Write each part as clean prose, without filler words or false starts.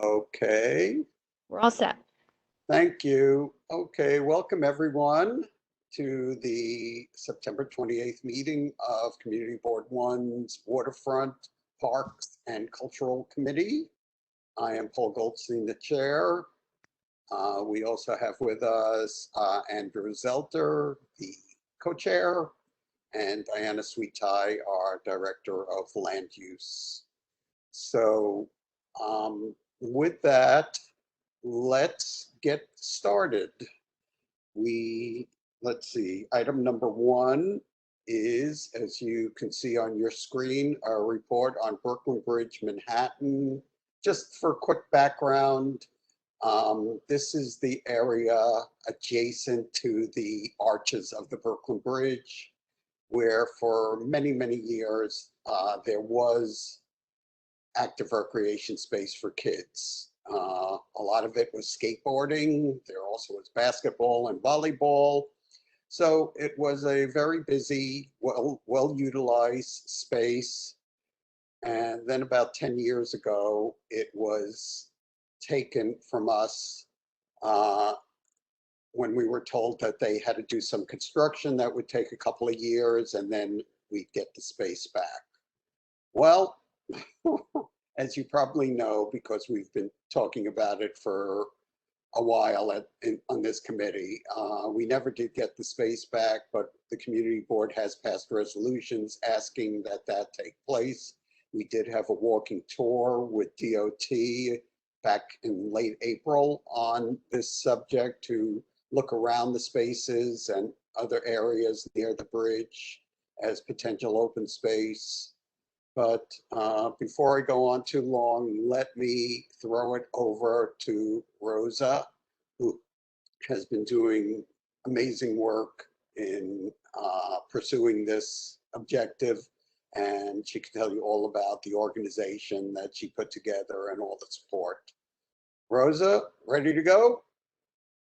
Okay, We're all set. thank you. Okay, welcome everyone to the September 28th meeting of Community Board One's Waterfront Parks and Cultural Committee. I am Paul Goldstein, the chair. We also have with us Andrew Zelter, the co-chair, and Diana Sweetie, our director of land use. So with that, let's get started. Let's see, item number one is, as you can see on your screen, a report on Brooklyn Bridge, Manhattan. Just for quick background, this is the area adjacent to the arches of the Brooklyn Bridge, where for many, many years, there was active recreation space for kids. A lot of it was skateboarding. There also was basketball and volleyball. So it was a very busy, well-utilized space. And then about 10 years ago, it was taken from us when we were told that they had to do some construction that would take a couple of years and then we'd get the space back. Well, as you probably know, because we've been talking about it for a while on this committee, we never did get the space back, but the community board has passed resolutions asking that that take place. We did have a walking tour with DOT back in late April on this subject to look around the spaces and other areas near the bridge as potential open space. But before I go on too long, let me throw it over to Rosa, who has been doing amazing work in pursuing this objective. And she can tell you all about the organization that she put together and all the support. Rosa, ready to go?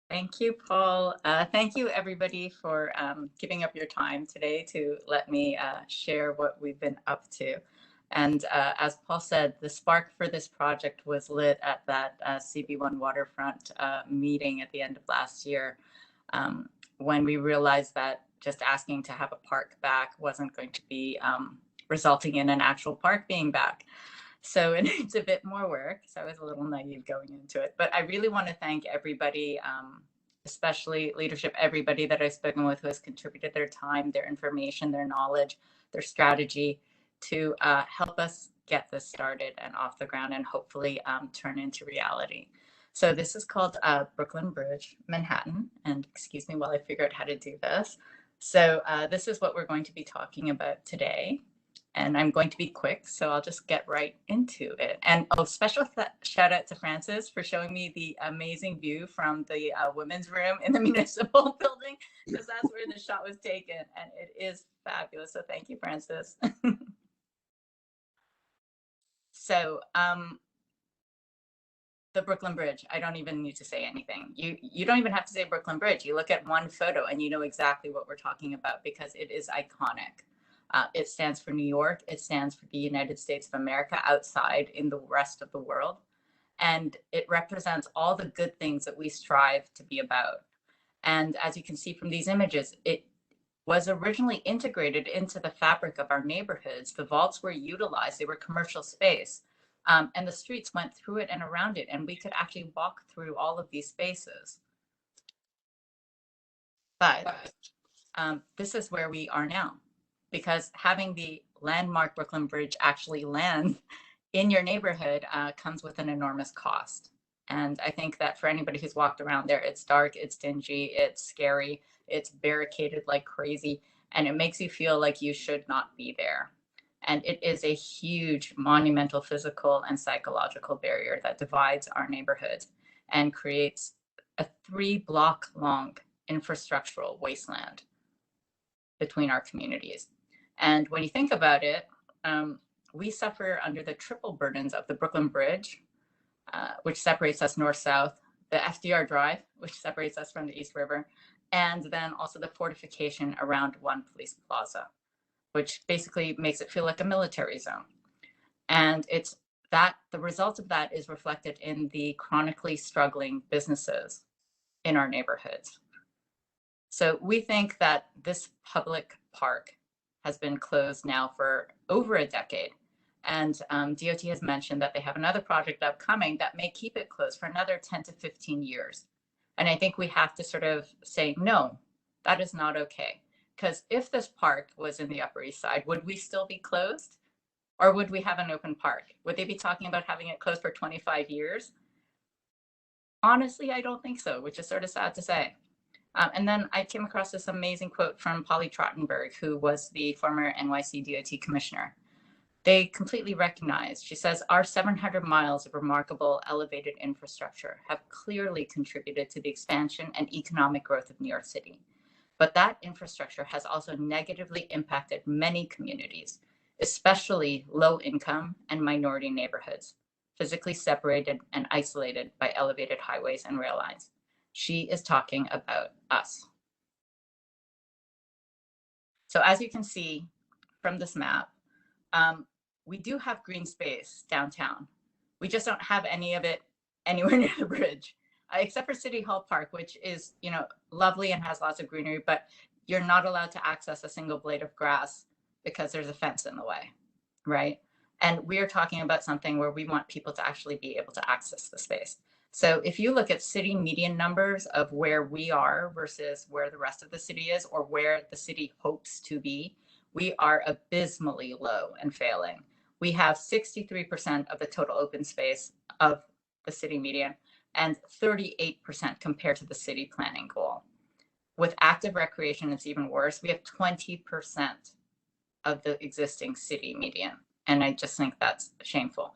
Thank you, Paul. Thank you, everybody, for giving up your time today to let me share what we've been up to. And as Paul said, the spark for this project was lit at that CB1 Waterfront meeting at the end of last year, when we realized that just asking to have a park back wasn't going to be resulting in an actual park being back. So it needs a bit more work. So I was a little naive going into it. But I really want to thank everybody, especially leadership, everybody that I've spoken with who has contributed their time, their information, their knowledge, their strategy to help us get this started and off the ground and hopefully turn into reality. So this is called Brooklyn Bridge, Manhattan. And excuse me while I figure out how to do this. So this is what we're going to be talking about today. And I'm going to be quick, so I'll just get right into it. And special shout out to Francis for showing me the amazing view from the women's room in the municipal building, because that's where the shot was taken. And it is fabulous. So thank you, Francis. So the Brooklyn Bridge, I don't even need to say anything. You don't even have to say Brooklyn Bridge. You look at one photo and you know exactly what we're talking about because it is iconic. It stands for New York. It stands for the United States of America outside in the rest of the world. And it represents all the good things that we strive to be about. And as you can see from these images, it was originally integrated into the fabric of our neighborhoods. The vaults were utilized. They were commercial space. And the streets went through it and around it. And we could actually walk through all of these spaces. But this is where we are now. Because having the landmark Brooklyn Bridge actually land in your neighborhood comes with an enormous cost. And I think that for anybody who's walked around there, it's dark, it's dingy, it's scary, it's barricaded like crazy, and it makes you feel like you should not be there. And it is a huge monumental physical and psychological barrier that divides our neighborhoods and creates a 3-block long infrastructural wasteland between our communities. And when you think about it, we suffer under the triple burdens of the Brooklyn Bridge, which separates us north-south, the FDR Drive, which separates us from the East River, and then also the fortification around One Police Plaza, which basically makes it feel like a military zone. And it's the result of that is reflected in the chronically struggling businesses in our neighborhoods. So we think that this public park has been closed now for over a decade. And DOT has mentioned that they have another project upcoming that may keep it closed for another 10 to 15 years. And I think we have to sort of say, no, that is not okay. Because if this park was in the Upper East Side, would we still be closed? Or would we have an open park? Would they be talking about having it closed for 25 years? Honestly, I don't think so, which is sort of sad to say. And then I came across this amazing quote from Polly Trottenberg, who was the former NYC DOT commissioner. They completely recognized, she says, our 700 miles of remarkable elevated infrastructure have clearly contributed to the expansion and economic growth of New York City. But that infrastructure has also negatively impacted many communities, especially low-income and minority neighborhoods, physically separated and isolated by elevated highways and rail lines. She is talking about us. So as you can see from this map, we do have green space downtown. We just don't have any of it anywhere near the bridge, except for City Hall Park, which is, lovely and has lots of greenery, but you're not allowed to access a single blade of grass because there's a fence in the way, right? And we're talking about something where we want people to actually be able to access the space. So if you look at city median numbers of where we are versus where the rest of the city is, or where the city hopes to be, we are abysmally low and failing. We have 63% of the total open space of the city median and 38% compared to the city planning goal. With active recreation, it's even worse. We have 20% of the existing city median. And I just think that's shameful.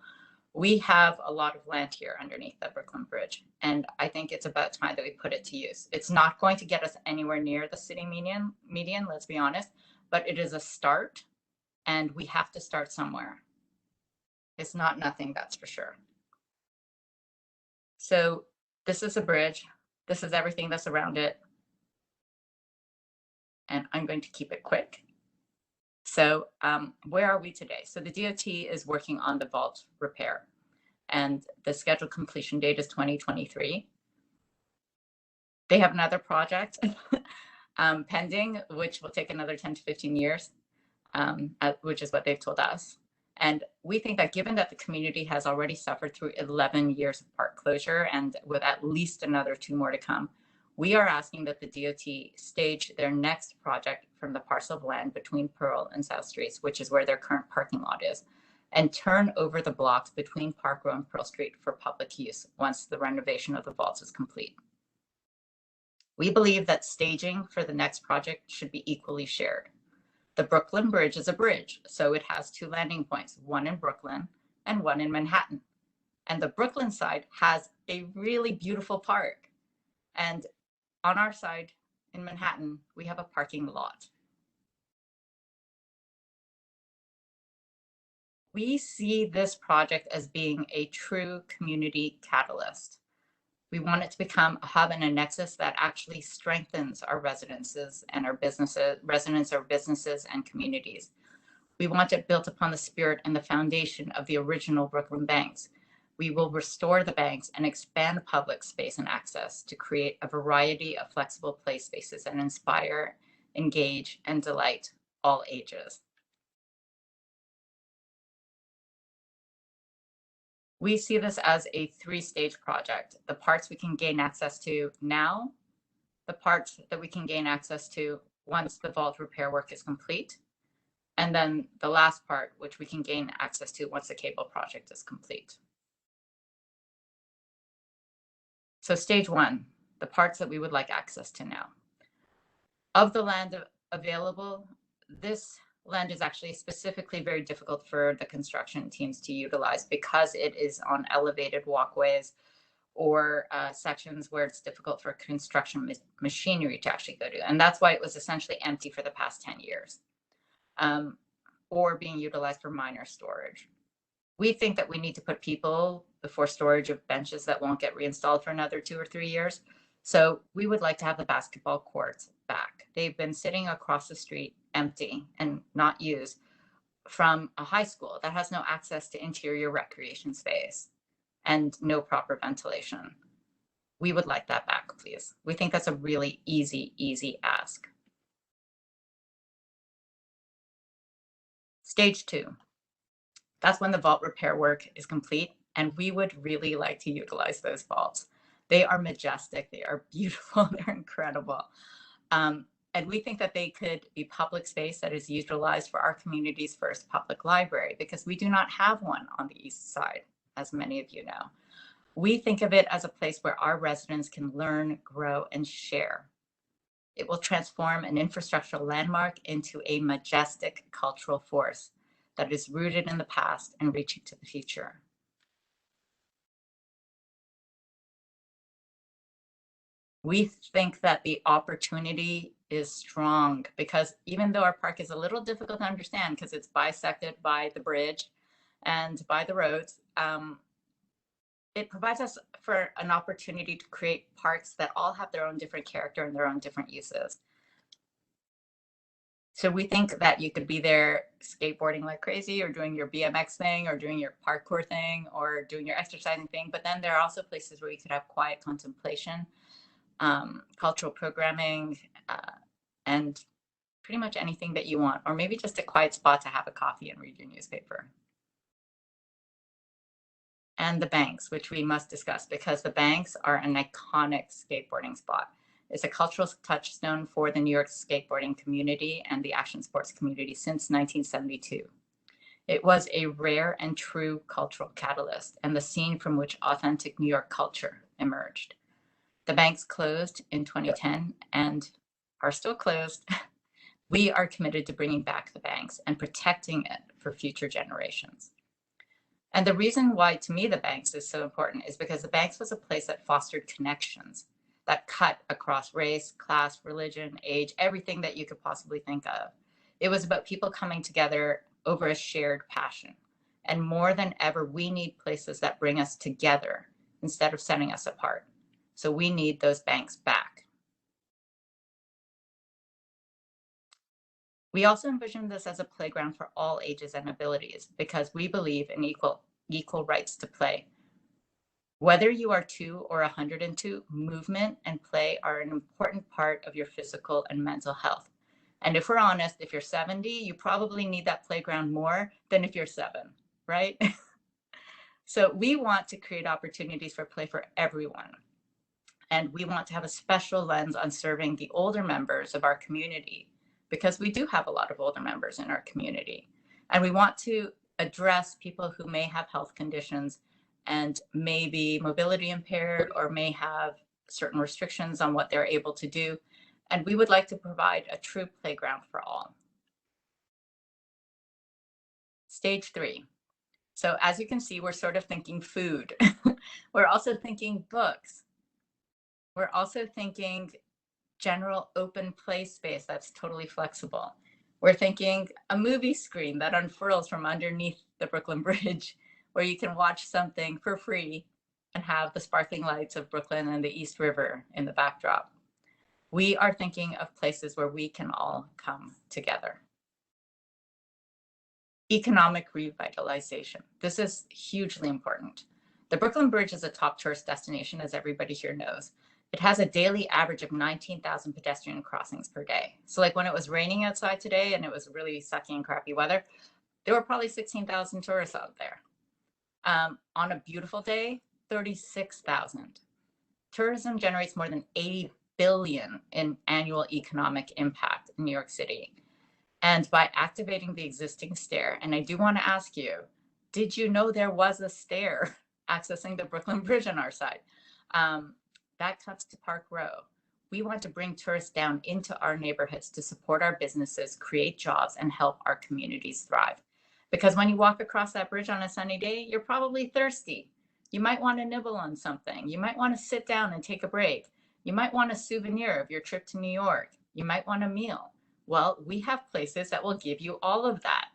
We have a lot of land here underneath the Brooklyn Bridge, and I think it's about time that we put it to use. It's not going to get us anywhere near the city median, let's be honest, but it is a start, and we have to start somewhere. It's not nothing, that's for sure. So this is a bridge. This is everything that's around it. And I'm going to keep it quick. So where are we today? So the DOT is working on the vault repair, and the scheduled completion date is 2023. They have another project pending, which will take another 10 to 15 years, which is what they've told us. And we think that given that the community has already suffered through 11 years of park closure, and with at least another 2 more to come, we are asking that the DOT stage their next project from the parcel of land between Pearl and South Streets, which is where their current parking lot is, and turn over the blocks between Park Row and Pearl Street for public use once the renovation of the vaults is complete. We believe that staging for the next project should be equally shared. The Brooklyn Bridge is a bridge, so it has 2 landing points, one in Brooklyn and one in Manhattan. And the Brooklyn side has a really beautiful park. And on our side in Manhattan, we have a parking lot. We see this project as being a true community catalyst. We want it to become a hub and a nexus that actually strengthens our residences and our businesses, businesses and communities. We want it built upon the spirit and the foundation of the original Brooklyn banks. We will restore the banks and expand public space and access to create a variety of flexible play spaces and inspire, engage, and delight all ages. We see this as a 3-stage project. The parts we can gain access to now, the parts that we can gain access to once the vault repair work is complete, and then the last part, which we can gain access to once the cable project is complete. So stage 1, the parts that we would like access to now. Of the land available, this land is actually specifically very difficult for the construction teams to utilize because it is on elevated walkways or sections where it's difficult for construction machinery to actually go to. And that's why it was essentially empty for the past 10 years or being utilized for minor storage. We think that we need to put people before storage of benches that won't get reinstalled for another 2 or 3 years. So we would like to have the basketball courts back. They've been sitting across the street empty and not used from a high school that has no access to interior recreation space and no proper ventilation. We would like that back, please. We think that's a really easy ask. Stage 2, that's when the vault repair work is complete, and we would really like to utilize those vaults. They are majestic, they are beautiful, they're incredible. And we think that they could be public space that is utilized for our community's first public library, because we do not have one on the East Side, as many of you know. We think of it as a place where our residents can learn, grow, and share. It will transform an infrastructural landmark into a majestic cultural force that is rooted in the past and reaching to the future. We think that the opportunity is strong, because even though our park is a little difficult to understand because it's bisected by the bridge and by the roads, it provides us for an opportunity to create parks that all have their own different character and their own different uses. So we think that you could be there skateboarding like crazy, or doing your BMX thing, or doing your parkour thing, or doing your exercising thing. But then there are also places where you could have quiet contemplation, cultural programming, and pretty much anything that you want, or maybe just a quiet spot to have a coffee and read your newspaper. And the banks, which we must discuss, because the banks are an iconic skateboarding spot. It's a cultural touchstone for the New York skateboarding community and the action sports community since 1972. It was a rare and true cultural catalyst, and the scene from which authentic New York culture emerged. The banks closed in 2010 and are still closed. We are committed to bringing back the banks and protecting it for future generations. And the reason why, to me, the banks is so important is because the banks was a place that fostered connections that cut across race, class, religion, age, everything that you could possibly think of. It was about people coming together over a shared passion. And more than ever, we need places that bring us together instead of setting us apart. So we need those banks back. We also envision this as a playground for all ages and abilities, because we believe in equal rights to play. Whether you are 2 or 102, movement and play are an important part of your physical and mental health. And if we're honest, if you're 70, you probably need that playground more than if you're 7, right? So we want to create opportunities for play for everyone. And we want to have a special lens on serving the older members of our community, because we do have a lot of older members in our community. And we want to address people who may have health conditions and may be mobility impaired, or may have certain restrictions on what they're able to do. And we would like to provide a true playground for all. Stage 3. So as you can see, we're sort of thinking food. We're also thinking books. We're also thinking general open play space that's totally flexible. We're thinking a movie screen that unfurls from underneath the Brooklyn Bridge, where you can watch something for free and have the sparkling lights of Brooklyn and the East River in the backdrop. We are thinking of places where we can all come together. Economic revitalization. This is hugely important. The Brooklyn Bridge is a top tourist destination, as everybody here knows. It has a daily average of 19,000 pedestrian crossings per day. So like when it was raining outside today and it was really sucky and crappy weather, there were probably 16,000 tourists out there. On a beautiful day, 36,000. Tourism generates more than 80 billion in annual economic impact in New York City. And by activating the existing stair, and I do want to ask you, did you know there was a stair accessing the Brooklyn Bridge on our side? That cuts to Park Row. We want to bring tourists down into our neighborhoods to support our businesses, create jobs, and help our communities thrive. Because when you walk across that bridge on a sunny day, you're probably thirsty. You might want to nibble on something. You might want to sit down and take a break. You might want a souvenir of your trip to New York. You might want a meal. Well, we have places that will give you all of that.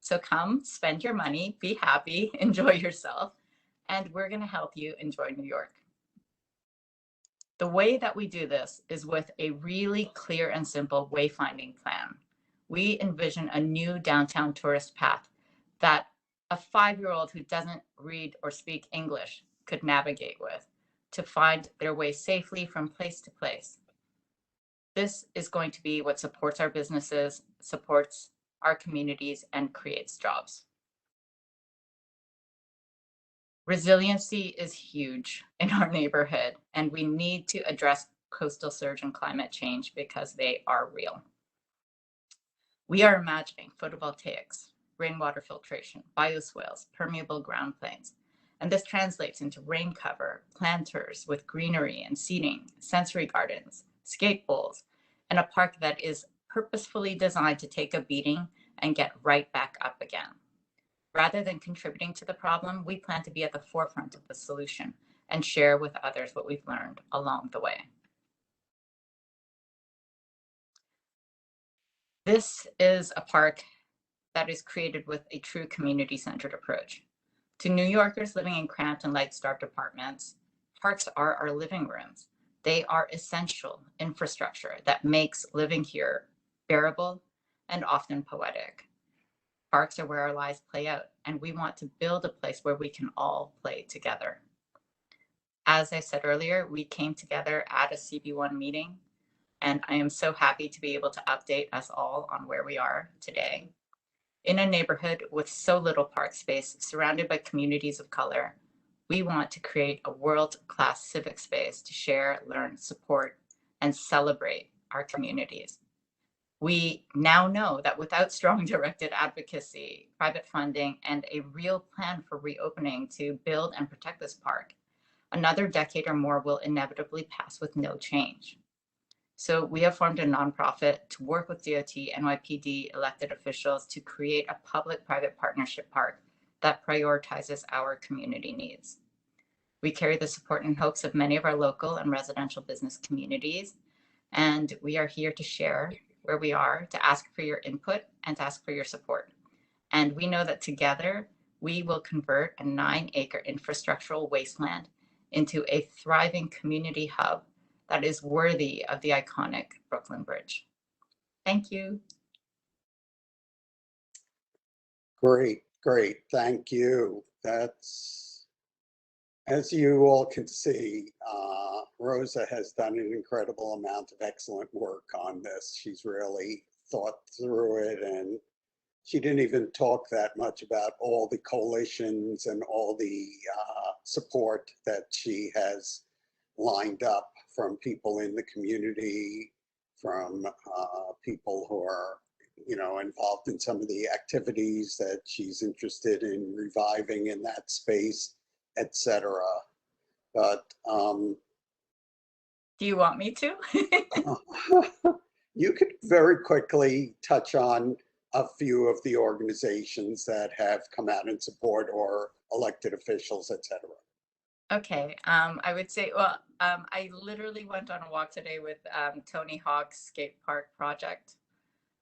So come, spend your money, be happy, enjoy yourself, and we're going to help you enjoy New York. The way that we do this is with a really clear and simple wayfinding plan. we envision a new downtown tourist path that a 5-year-old who doesn't read or speak English could navigate with to find their way safely from place to place. This is going to be what supports our businesses, supports our communities, and creates jobs. Resiliency is huge in our neighborhood, and we need to address coastal surge and climate change because they are real. We are imagining photovoltaics, rainwater filtration, bioswales, permeable ground planes, and this translates into rain cover, planters with greenery and seating, sensory gardens, skate bowls, and a park that is purposefully designed to take a beating and get right back up again. Rather than contributing to the problem, we plan to be at the forefront of the solution and share with others what we've learned along the way. This is a park that is created with a true community-centered approach. To New Yorkers living in cramped and light-starved apartments, parks are our living rooms. They are essential infrastructure that makes living here bearable and often poetic. Parks are where our lives play out, and we want to build a place where we can all play together. As I said earlier, we came together at a CB1 meeting, and I am so happy to be able to update us all on where we are today. In a neighborhood with so little park space, surrounded by communities of color, we want to create a world-class civic space to share, learn, support, and celebrate our communities. We now know that without strong directed advocacy, private funding, and a real plan for reopening to build and protect this park, another decade or more will inevitably pass with no change. So we have formed a nonprofit to work with DOT, NYPD, elected officials to create a public-private partnership park that prioritizes our community needs. We carry the support and hopes of many of our local and residential business communities, and we are here to share where we are, to ask for your input and to ask for your support. And we know that together, we will convert a 9-acre infrastructural wasteland into a thriving community hub that is worthy of the iconic Brooklyn Bridge. Thank you. Great, great. Thank you. That's, as you all can see, Rosa has done an incredible amount of excellent work on this. She's really thought through it, and she didn't even talk that much about all the coalitions and all the support that she has lined up from people in the community, from people who are, involved in some of the activities that she's interested in reviving in that space, etc. But do you want me to? You could very quickly touch on a few of the organizations that have come out in support, or elected officials, etc. Okay, I would say, well, I literally went on a walk today with Tony Hawk's Skate Park Project.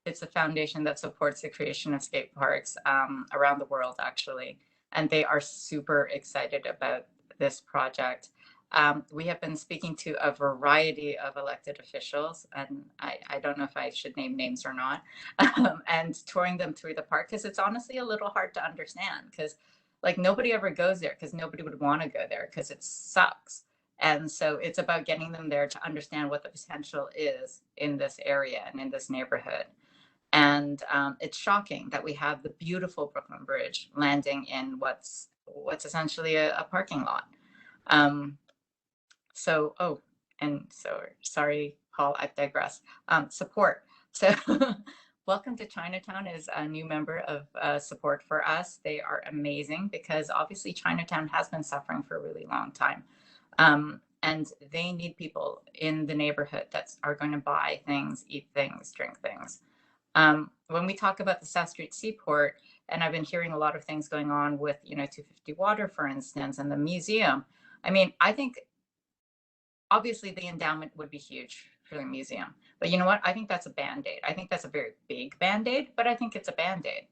It's a foundation that supports the creation of skate parks around the world, actually. And they are super excited about this project. We have been speaking to a variety of elected officials, and I don't know if I should name names or not, and touring them through the park, because it's honestly a little hard to understand, because like nobody ever goes there, because nobody would want to go there, because it sucks. And so it's about getting them there to understand what the potential is in this area and in this neighborhood. And it's shocking that we have the beautiful Brooklyn Bridge landing in what's essentially a parking lot. Sorry, Paul, I digress. Support. So welcome to Chinatown is a new member of support for us. They are amazing because obviously Chinatown has been suffering for a really long time. And they need people in the neighborhood that are going to buy things, eat things, drink things. When we talk about the South Street Seaport, and I've been hearing a lot of things going on with, 250 Water, for instance, and the museum. I mean, I think obviously the endowment would be huge for the museum, but you know what? I think that's a Band-Aid. I think that's a very big Band-Aid, but I think it's a Band-Aid.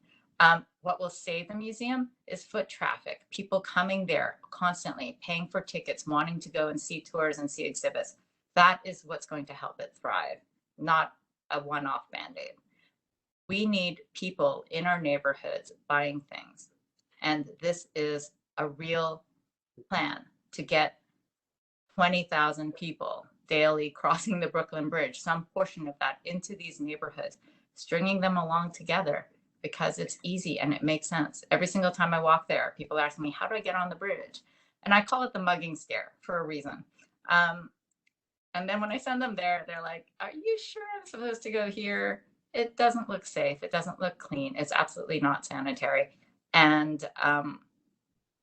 What will save the museum is foot traffic, people coming there constantly, paying for tickets, wanting to go and see tours and see exhibits. That is what's going to help it thrive, not a one-off Band-Aid. We need people in our neighborhoods buying things. And this is a real plan to get 20,000 people daily crossing the Brooklyn Bridge, some portion of that into these neighborhoods, stringing them along together because it's easy and it makes sense. Every single time I walk there, people ask me, how do I get on the bridge? And I call it the mugging scare for a reason. And then when I send them there, they're like, are you sure I'm supposed to go here? It doesn't look safe. It doesn't look clean. It's absolutely not sanitary. And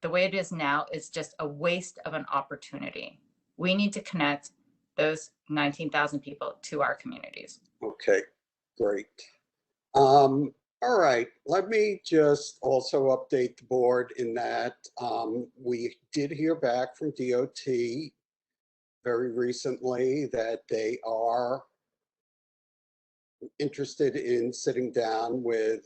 the way it is now is just a waste of an opportunity. We need to connect those 19,000 people to our communities. Okay, great. All right, let me just also update the board in that we did hear back from DOT very recently that they are interested in sitting down with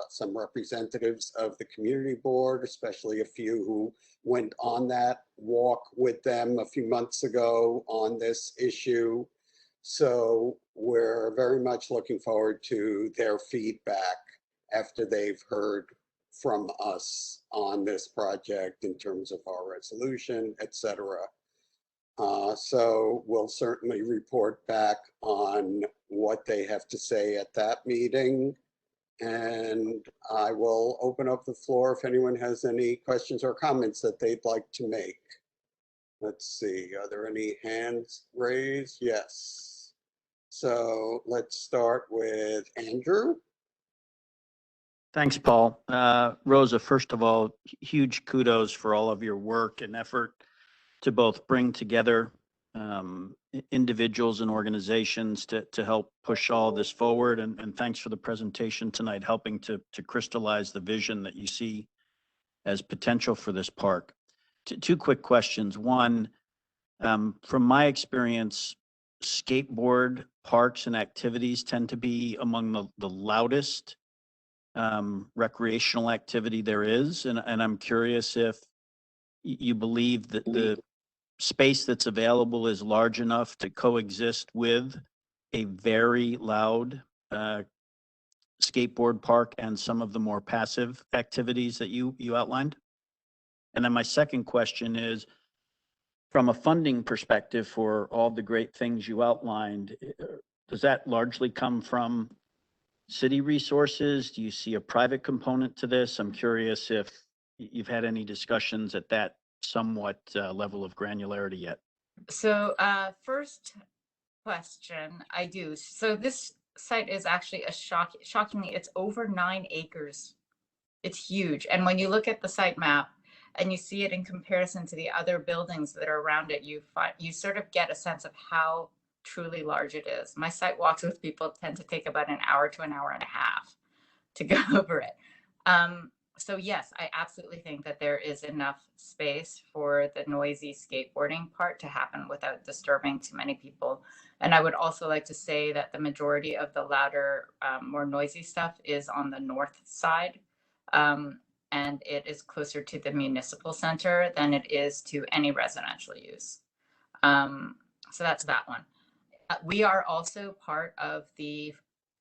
some representatives of the community board, especially a few who went on that walk with them a few months ago on this issue. So we're very much looking forward to their feedback after they've heard from us on this project in terms of our resolution, et cetera. So we'll certainly report back on what they have to say at that meeting. And I will open up the floor if anyone has any questions or comments that they'd like to make. Let's see, are there any hands raised? Yes. So let's start with Andrew. Thanks, Paul. Rosa, first of all, huge kudos for all of your work and effort to both bring together individuals and organizations to help push all this forward. And thanks for the presentation tonight, helping to crystallize the vision that you see as potential for this park. Two quick questions. One, from my experience, skateboard parks and activities tend to be among the loudest recreational activity there is. And I'm curious if you believe that the space that's available is large enough to coexist with a very loud skateboard park and some of the more passive activities that you outlined. And then my second question is, from a funding perspective for all the great things you outlined, does that largely come from city resources? Do you see a private component to this? I'm curious if you've had any discussions at that somewhat level of granularity yet. So first question, I do. So this site is actually shockingly, it's over 9 acres. It's huge. And when you look at the site map and you see it in comparison to the other buildings that are around it, you sort of get a sense of how truly large it is. My site walks with people tend to take about an hour to an hour and a half to go over it. So yes, I absolutely think that there is enough space for the noisy skateboarding part to happen without disturbing too many people. And I would also like to say that the majority of the louder, more noisy stuff is on the north side. And it is closer to the municipal center than it is to any residential use. So that's that one. We are also part of the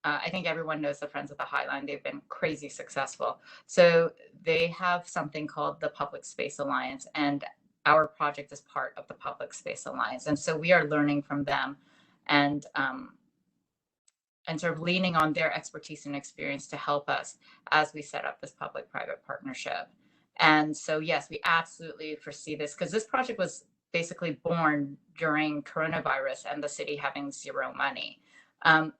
I think everyone knows the Friends of the Highline. They've been crazy successful. So they have something called the Public Space Alliance, and our project is part of the Public Space Alliance. And so we are learning from them and sort of leaning on their expertise and experience to help us as we set up this public-private partnership. And so, yes, we absolutely foresee this because this project was basically born during coronavirus and the city having zero money.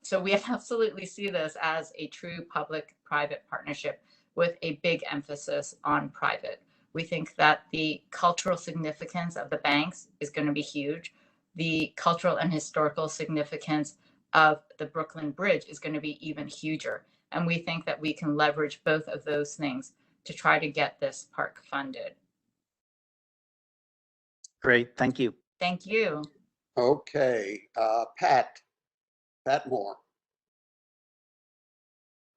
So we absolutely see this as a true public-private partnership with a big emphasis on private. We think that the cultural significance of the banks is going to be huge. The cultural and historical significance of the Brooklyn Bridge is going to be even huger. And we think that we can leverage both of those things to try to get this park funded. Great, thank you. Thank you. Okay, Pat Moore.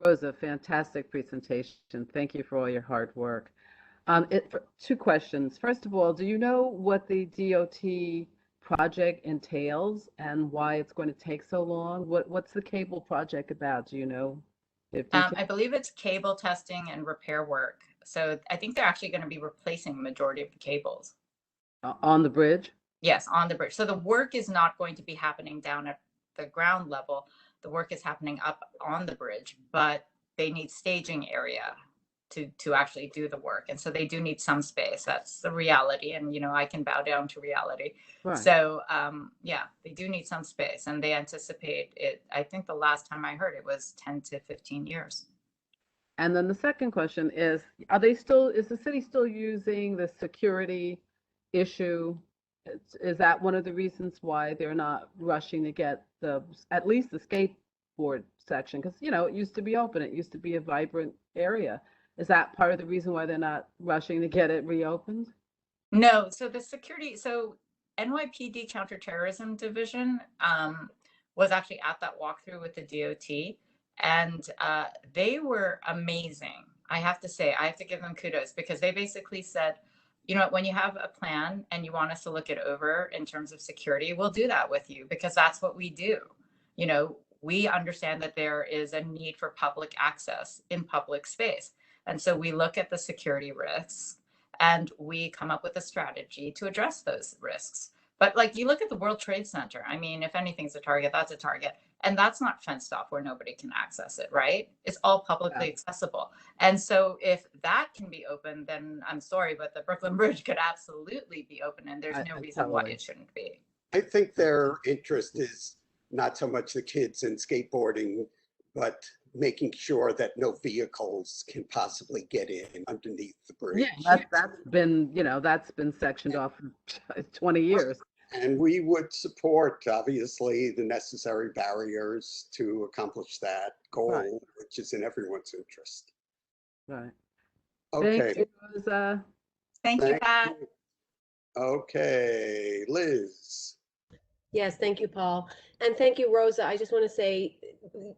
Rosa, fantastic presentation. Thank you for all your hard work. Two questions. First of all, do you know what the DOT project entails and why it's going to take so long? What's the cable project about? Do you know? If you can, I believe it's cable testing and repair work. So I think they're actually going to be replacing the majority of the cables. on the bridge. Yes, on the bridge. So the work is not going to be happening down at the ground level. The work is happening up on the bridge, but they need staging area to actually do the work. And so they do need some space. That's the reality. And, you know, I can bow down to reality. Right. So, yeah, they do need some space, and they anticipate it. I think the last time I heard it was 10 to 15 years. And then the second question is the city still using the security issue? Is that one of the reasons why they're not rushing to get at least the skateboard section? Because, you know, it used to be open. It used to be a vibrant area. Is that part of the reason why they're not rushing to get it reopened? No, so the security, so NYPD Counterterrorism Division was actually at that walkthrough with the DOT, and they were amazing. I have to say, I have to give them kudos, because they basically said, you know, when you have a plan and you want us to look it over in terms of security, we'll do that with you, because that's what we do. You know, we understand that there is a need for public access in public space. And so we look at the security risks and we come up with a strategy to address those risks. But like, you look at the World Trade Center, I mean, if anything's a target, that's a target. And that's not fenced off where nobody can access it, right? It's all publicly accessible. And so if that can be open, then I'm sorry, but the Brooklyn Bridge could absolutely be open, and there's no reason why it shouldn't be. I think their interest is not so much the kids and skateboarding, but making sure that no vehicles can possibly get in underneath the bridge. Yeah, that's been sectioned off for 20 years. And we would support, obviously, the necessary barriers to accomplish that goal, Right. which is in everyone's interest. Right. Okay. Thank you, Rosa. Thank you, Pat. you. Okay, Liz. Yes, thank you, Paul. And thank you, Rosa. I just want to say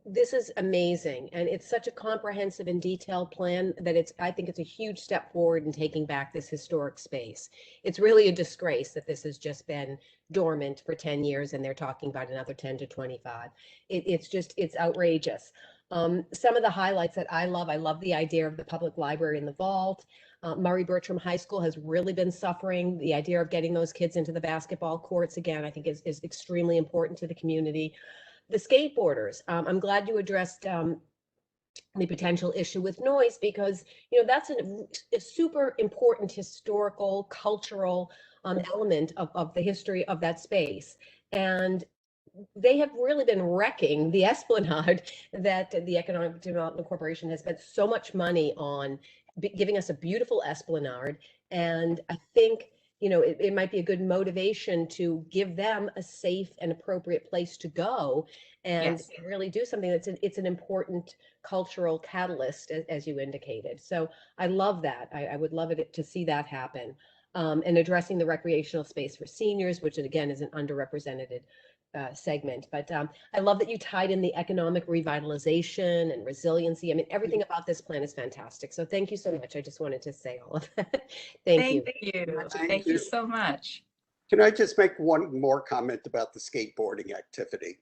this is amazing. And it's such a comprehensive and detailed plan that I think it's a huge step forward in taking back this historic space. It's really a disgrace that this has just been dormant for 10 years and they're talking about another 10 to 25. It's outrageous. Some of the highlights that I love the idea of the public library in the vault. Murray Bertram High School has really been suffering. The idea of getting those kids into the basketball courts again, I think is extremely important to the community. The skateboarders, I'm glad you addressed the potential issue with noise, because, you know, that's a super important historical, cultural element of the history of that space. And they have really been wrecking the esplanade that the Economic Development Corporation has spent so much money on giving us a beautiful esplanade. And I think, you know, it might be a good motivation to give them a safe and appropriate place to go and Yes. really do something it's an important cultural catalyst, as you indicated. So I love that. I would love it to see that happen. And addressing the recreational space for seniors, which again is an underrepresented segment. But I love that you tied in the economic revitalization and resiliency. I mean, everything about this plan is fantastic. So thank you so much. I just wanted to say all of that. Thank you. Thank you so much. Can I just make one more comment about the skateboarding activity?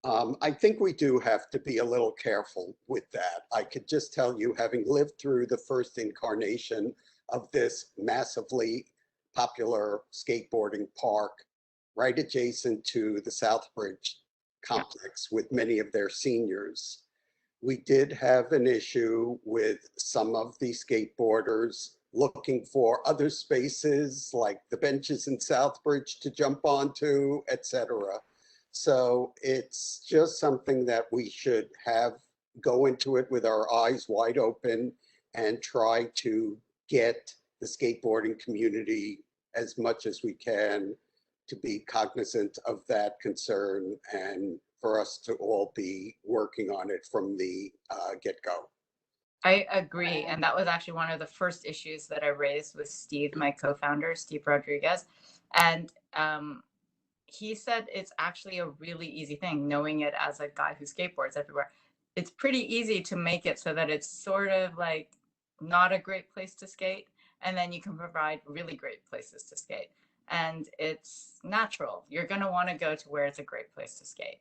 I think we do have to be a little careful with that. I could just tell you, having lived through the first incarnation of this massively popular skateboarding park right adjacent to the Southbridge complex with many of their seniors, we did have an issue with some of the skateboarders looking for other spaces like the benches in Southbridge to jump onto, etc. So it's just something that we should go into it with our eyes wide open and try to get the skateboarding community as much as we can to be cognizant of that concern and for us to all be working on it from the get-go. I agree. And that was actually one of the first issues that I raised with Steve, my co-founder, Steve Rodriguez. And he said it's actually a really easy thing, knowing it as a guy who skateboards everywhere. It's pretty easy to make it so that it's sort of like not a great place to skate, and then you can provide really great places to skate. And it's natural. You're going to want to go to where it's a great place to skate.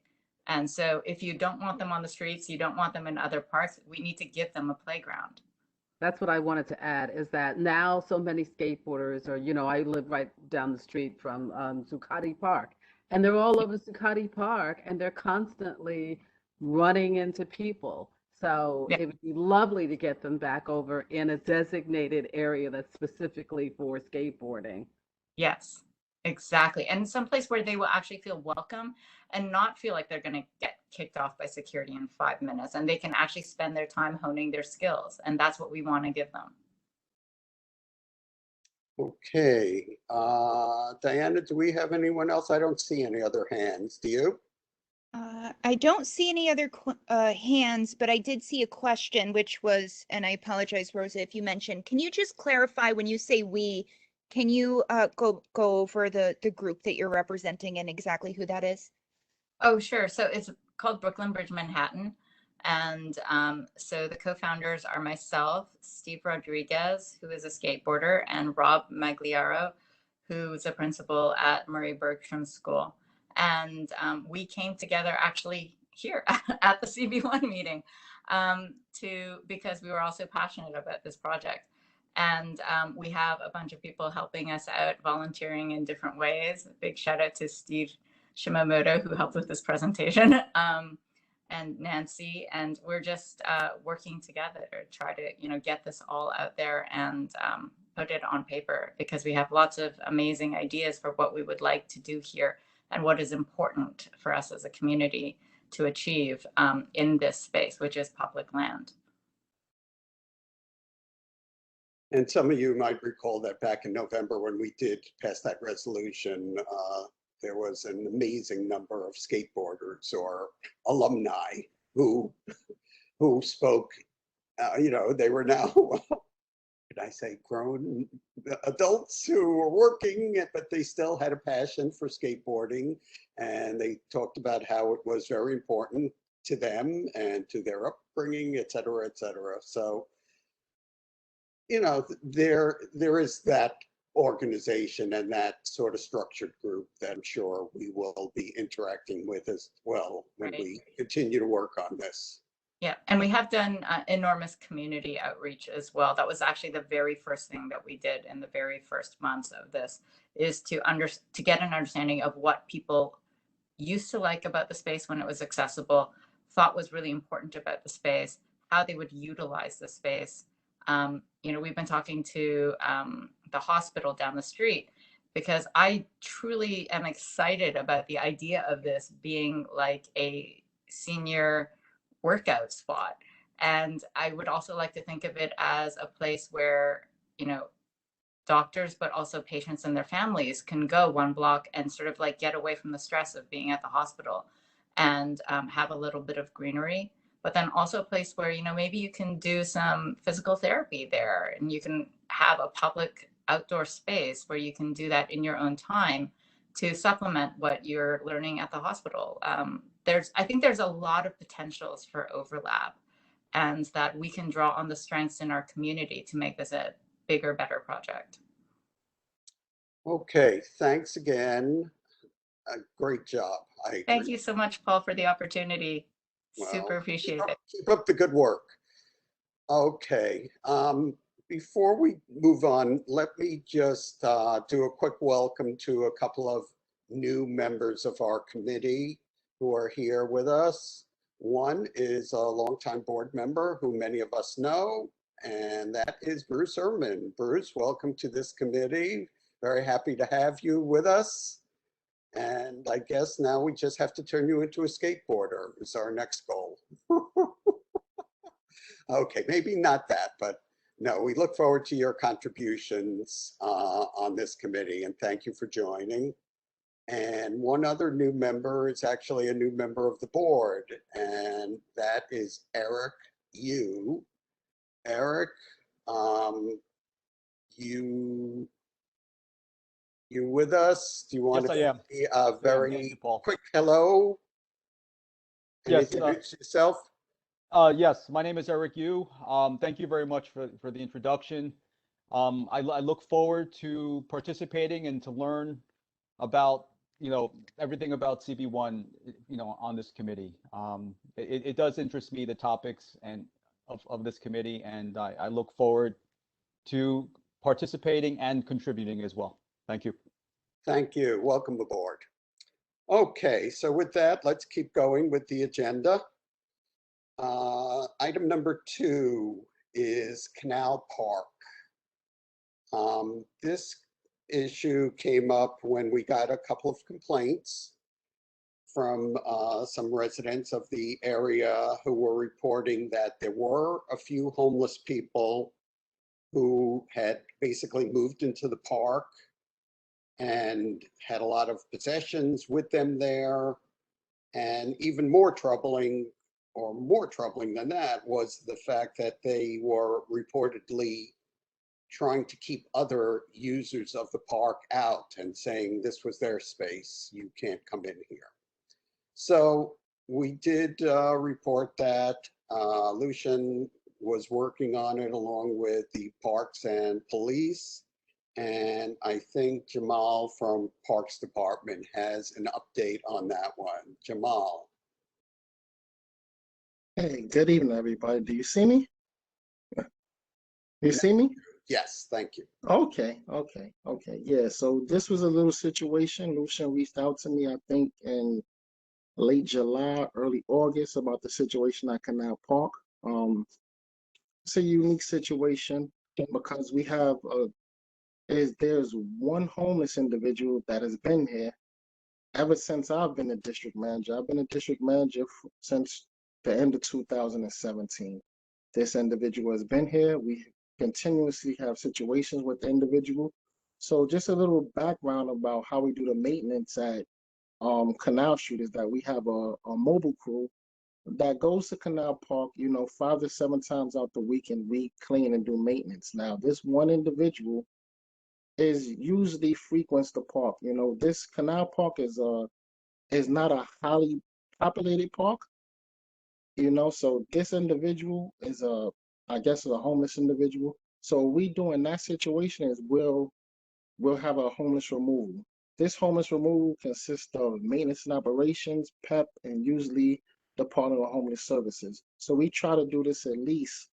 And so if you don't want them on the streets, you don't want them in other parks, we need to give them a playground. That's what I wanted to add, is that now so many skateboarders are, I live right down the street from Zuccotti Park, and they're all over Zuccotti Park, and they're constantly running into people. So Yeah. it would be lovely to get them back over in a designated area that's specifically for skateboarding. Yes, exactly. And someplace where they will actually feel welcome and not feel like they're going to get kicked off by security in 5 minutes, and they can actually spend their time honing their skills. And that's what we want to give them. Okay, Diana, do we have anyone else? I don't see any other hands. Do you? I don't see any other hands, but I did see a question, which was, and I apologize, Rosa, if you mentioned, can you just clarify when you say we, can you go over the group that you're representing and exactly who that is? Oh, sure. So it's called Brooklyn Bridge Manhattan. And so the co-founders are myself, Steve Rodriguez, who is a skateboarder, and Rob Magliaro, who's a principal at Murray Bergstrom School. And we came together actually here at the CB1 meeting because we were also passionate about this project. And we have a bunch of people helping us out, volunteering in different ways. A big shout out to Steve Shimamoto, who helped with this presentation, and Nancy. And we're just working together to try to, get this all out there and put it on paper, because we have lots of amazing ideas for what we would like to do here and what is important for us as a community to achieve in this space, which is public land. And some of you might recall that back in November when we did pass that resolution, there was an amazing number of skateboarders or alumni who spoke. They were now, can I say, grown adults who were working, but they still had a passion for skateboarding, and they talked about how it was very important to them and to their upbringing, et cetera, et cetera. So, there is that organization and that sort of structured group that I'm sure we will be interacting with as well when we continue to work on this. Yeah, and we have done enormous community outreach as well. That was actually the very first thing that we did in the very first months of this, is to get an understanding of what people used to like about the space when it was accessible, thought was really important about the space, how they would utilize the space. We've been talking to the hospital down the street, because I truly am excited about the idea of this being like a senior workout spot. And I would also like to think of it as a place where, doctors, but also patients and their families can go one block and sort of like get away from the stress of being at the hospital and have a little bit of greenery. But then also a place where, maybe you can do some physical therapy there, and you can have a public outdoor space where you can do that in your own time to supplement what you're learning at the hospital. I think there's a lot of potentials for overlap, and that we can draw on the strengths in our community to make this a bigger, better project. Okay, thanks again. Great job. I agree. Thank you so much, Paul, for the opportunity. Well, Super appreciate it. Keep up the good work. Okay, before we move on, let me just do a quick welcome to a couple of new members of our committee who are here with us. One is a longtime board member who many of us know, and that is Bruce Ehrman. Bruce, welcome to this committee. Very happy to have you with us. And I guess now we just have to turn you into a skateboarder is our next goal. Okay, maybe not that, but no, we look forward to your contributions on this committee, and thank you for joining. And one other new member is actually a new member of the board, and that is Eric Yu. Eric, you with us? Do you want Yes, I to am. be a very Thank you, Paul. quick hello? Yes, Introduce yourself. yes, my name is Eric Yu. Thank you very much for the introduction. I look forward to participating and to learn about you know, everything about CB1, you know, on this committee. It does interest me, the topics and of this committee, and I look forward to participating and contributing as well. Thank you. Thank you. Welcome aboard. Okay, so with that, let's keep going with the agenda. Item number 2 is Canal Park. This issue came up when we got a couple of complaints from some residents of the area who were reporting that there were a few homeless people who had basically moved into the park and had a lot of possessions with them there. And even more troubling, or more troubling than that, was the fact that they were reportedly trying to keep other users of the park out and saying this was their space, you can't come in here. So we did report that. Lucian was working on it along with the Parks and Police. And I think Jamal from Parks Department has an update on that one. Jamal. Hey, good evening, everybody. Do you see me? You see me? Yes, thank you. Okay. Yeah, so this was a little situation. Lucian reached out to me, I think, in late July, early August about the situation at Canal Park. It's a unique situation because we have there's one homeless individual that has been here ever since I've been a district manager. I've been a district manager since the end of 2017. This individual has been here. We continuously have situations with the individual. So just a little background about how we do the maintenance at Canal Street is that we have a mobile crew that goes to Canal Park, 5 to 7 times out the week, and we clean and do maintenance. Now, this one individual is usually frequents the park. This Canal Park is not a highly populated park. So this individual is I guess a homeless individual. So what we do in that situation is we'll have a homeless removal. This homeless removal consists of maintenance and operations, PEP, and usually Department of Homeless Services. So we try to do this at least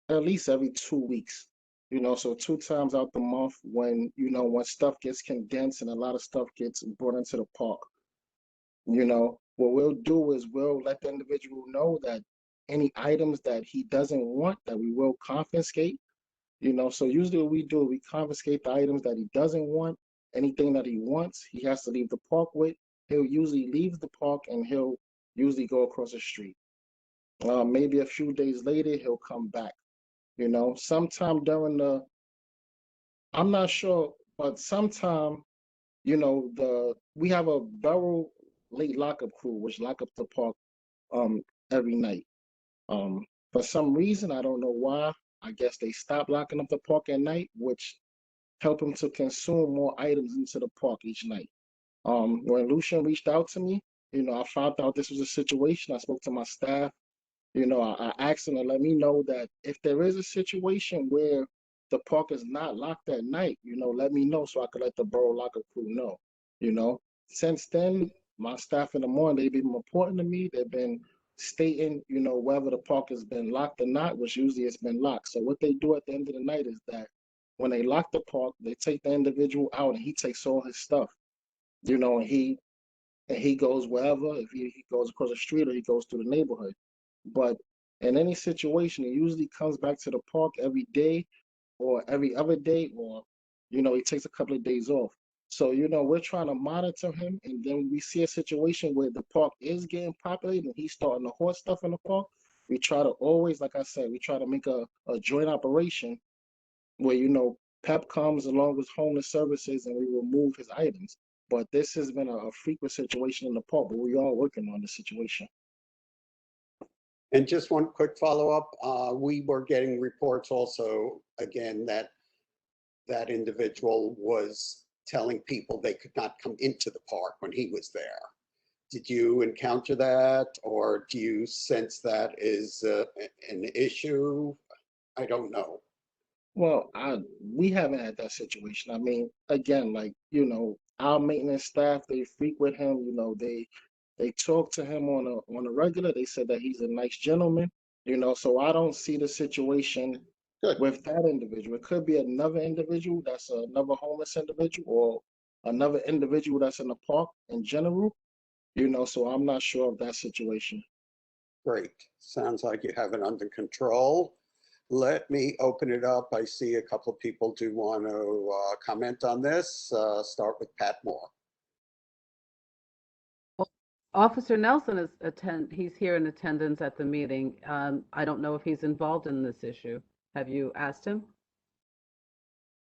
every 2 weeks. So 2 times out the month when when stuff gets condensed and a lot of stuff gets brought into the park. What we'll do is we'll let the individual know that any items that he doesn't want, that we will confiscate. So usually what we do, we confiscate the items that he doesn't want. Anything that he wants, he has to leave the park with. He'll usually leave the park and he'll usually go across the street. Maybe a few days later, he'll come back. Sometime during I'm not sure, but sometime, we have a borough late lockup crew, which lock up the park every night. For some reason, I don't know why, I guess they stopped locking up the park at night, which help them to consume more items into the park each night. When Lucian reached out to me, I found out this was a situation. I spoke to my staff. I asked them to let me know that if there is a situation where the park is not locked at night, let me know so I could let the borough lockup crew know. Since then, my staff in the morning, they've been reporting to me. They've been stating, whether the park has been locked or not, which usually it's been locked. So what they do at the end of the night is that when they lock the park, they take the individual out and he takes all his stuff, and he goes wherever, if he goes across the street or he goes through the neighborhood. But in any situation, he usually comes back to the park every day or every other day, or, he takes a couple of days off. So, we're trying to monitor him. And then we see a situation where the park is getting populated and he's starting to hoard stuff in the park. We try to always, like I said, we try to make a joint operation where, PEP comes along with homeless services and we remove his items. But this has been a frequent situation in the park, but we are working on the situation. And just one quick follow-up. We were getting reports also, again, that individual was telling people they could not come into the park when he was there. Did you encounter that, or do you sense that is an issue? I don't know. Well, we haven't had that situation. I mean, again, like, our maintenance staff, they frequent him. You know, they talk to him on a regular. They said that he's a nice gentleman. You know, so I don't see the situation Good. with that individual. It could be another individual that's another homeless individual, or another individual that's in the park in general. You know, so I'm not sure of that situation. Great. Sounds like you have it under control. Let me open it up. I see a couple of people do want to comment on this. Start with Pat Moore. Officer Nelson he's here in attendance at the meeting. I don't know if he's involved in this issue. Have you asked him?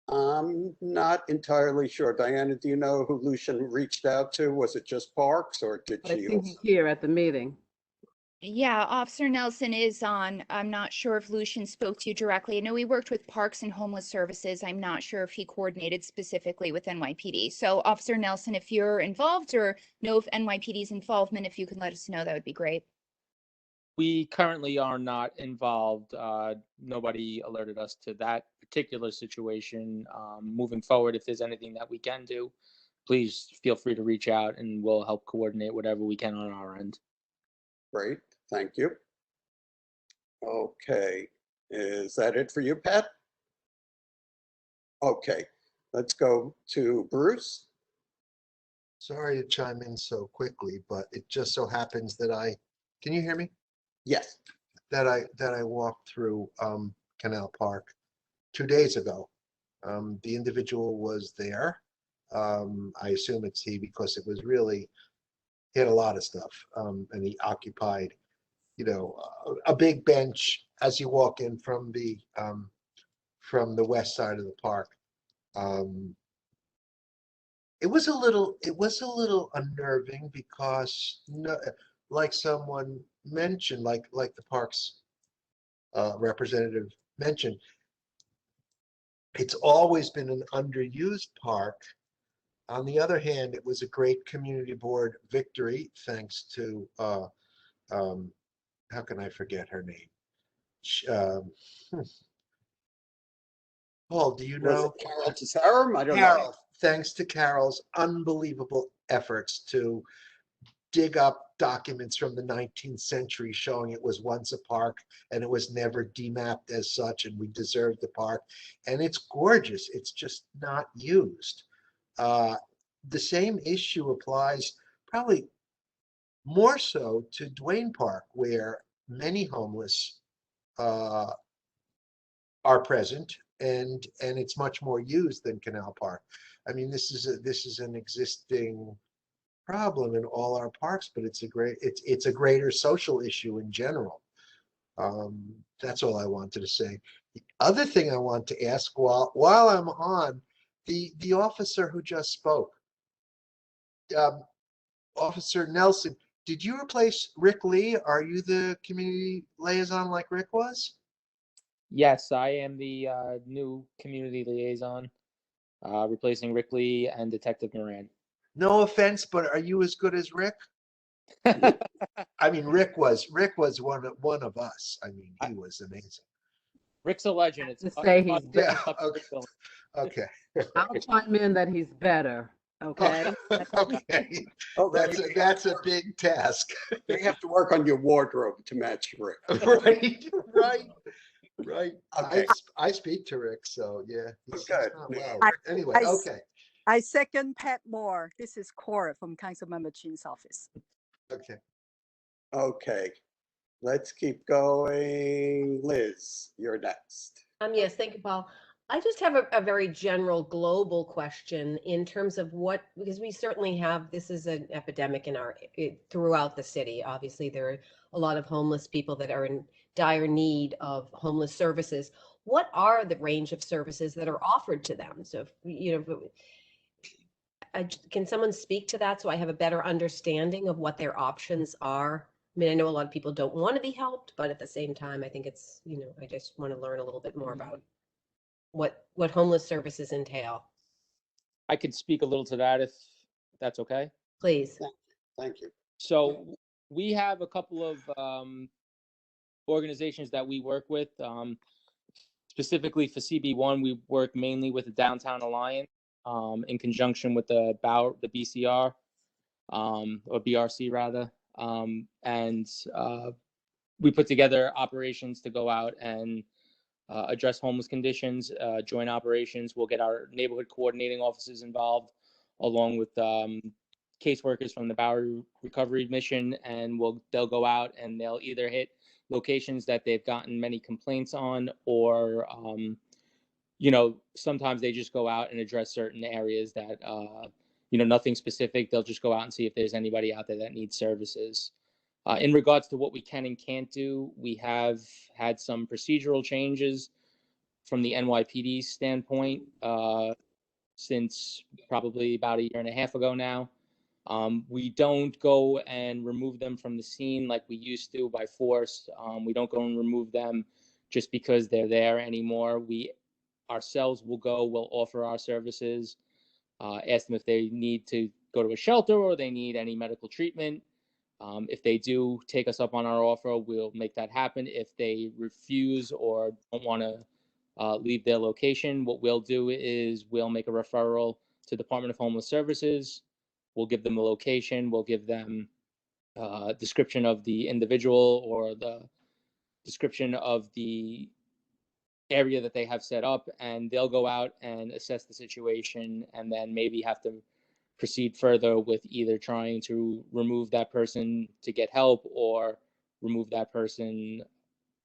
I'm not entirely sure. Diana, do you know who Lucian reached out to? Was it just Parks or did I she think also? he's here at the meeting. Yeah, Officer Nelson is on. I'm not sure if Lucian spoke to you directly. I know he worked with Parks and Homeless Services. I'm not sure if he coordinated specifically with NYPD. So Officer Nelson, if you're involved or know of NYPD's involvement, if you can let us know, that would be great. We currently are not involved. Nobody alerted us to that particular situation. Moving forward, if there's anything that we can do, please feel free to reach out and we'll help coordinate whatever we can on our end. Great, thank you. Okay, is that it for you, Pat? Okay, let's go to Bruce. Sorry to chime in so quickly, but it just so happens that can you hear me? Yes. That I walked through Canal Park 2 days ago. The individual was there. I assume it's he because it was really, he had a lot of stuff, and he occupied, you know, a big bench as you walk in from the west side of the park. It was a little unnerving because, no, like someone mentioned, like the parks representative mentioned, it's always been an underused park. On the other hand, it was a great community board victory, thanks to how can I forget her name? Paul, do you Was know? it Carol Tessarum? I don't know. Carol, thanks to Carol's unbelievable efforts to dig up documents from the 19th century showing it was once a park and it was never demapped as such, and we deserved the park. And it's gorgeous. It's just not used. The same issue applies probably more so to Duane Park, where many homeless are present, and it's much more used than Canal Park. I mean, this is an existing problem in all our parks, but it's a greater social issue in general. That's all I wanted to say. The other thing I want to ask while I'm on, the officer who just spoke, Officer Nelson, did you replace Rick Lee? Are you the community liaison like Rick was? Yes, I am the new community liaison, replacing Rick Lee and Detective Moran. No offense, but are you as good as Rick? I mean, Rick was one of us. I mean, he was amazing. Rick's a legend. It's To say he's Yeah. better. Okay. I'll chime in that he's better. Okay. Okay. Oh, That's a big task. you have to work on your wardrobe to match Rick. Right. Okay. I speak to Rick, so yeah. He's Good. not well. I- Anyway, I- okay. I second Pat Moore. This is Cora from Councilmember Chin's office. Okay. Okay, let's keep going. Liz, you're next. Yes, thank you, Paul. I just have a very general global question in terms of because we certainly have, this is an epidemic throughout the city. Obviously, there are a lot of homeless people that are in dire need of homeless services. What are the range of services that are offered to them? So, can someone speak to that so I have a better understanding of what their options are? I mean, I know a lot of people don't want to be helped, but at the same time, I think it's, I just want to learn a little bit more about what homeless services entail. I could speak a little to that if that's okay. Please. Thank you. So we have a couple of organizations that we work with. Specifically for CB1, we work mainly with the Downtown Alliance. in conjunction with the BCR, or BRC rather. And we put together operations to go out and address homeless conditions, joint operations. We'll get our neighborhood coordinating officers involved, along with caseworkers from the Bowery Recovery Mission, and they'll go out and they'll either hit locations that they've gotten many complaints on, or sometimes they just go out and address certain areas that nothing specific. They'll just go out and see if there's anybody out there that needs services. In regards to what we can and can't do, we have had some procedural changes from the NYPD standpoint since probably about a year and a half ago now. We don't go and remove them from the scene like we used to by force. We don't go and remove them just because they're there anymore. We ourselves will go, we'll offer our services, ask them if they need to go to a shelter or they need any medical treatment. If they do take us up on our offer, we'll make that happen. If they refuse or don't want to leave their location, what we'll do is we'll make a referral to Department of Homeless Services. We'll give them a location. We'll give them a description of the individual or the description of the area that they have set up, and they'll go out and assess the situation and then maybe have to proceed further with either trying to remove that person to get help or remove that person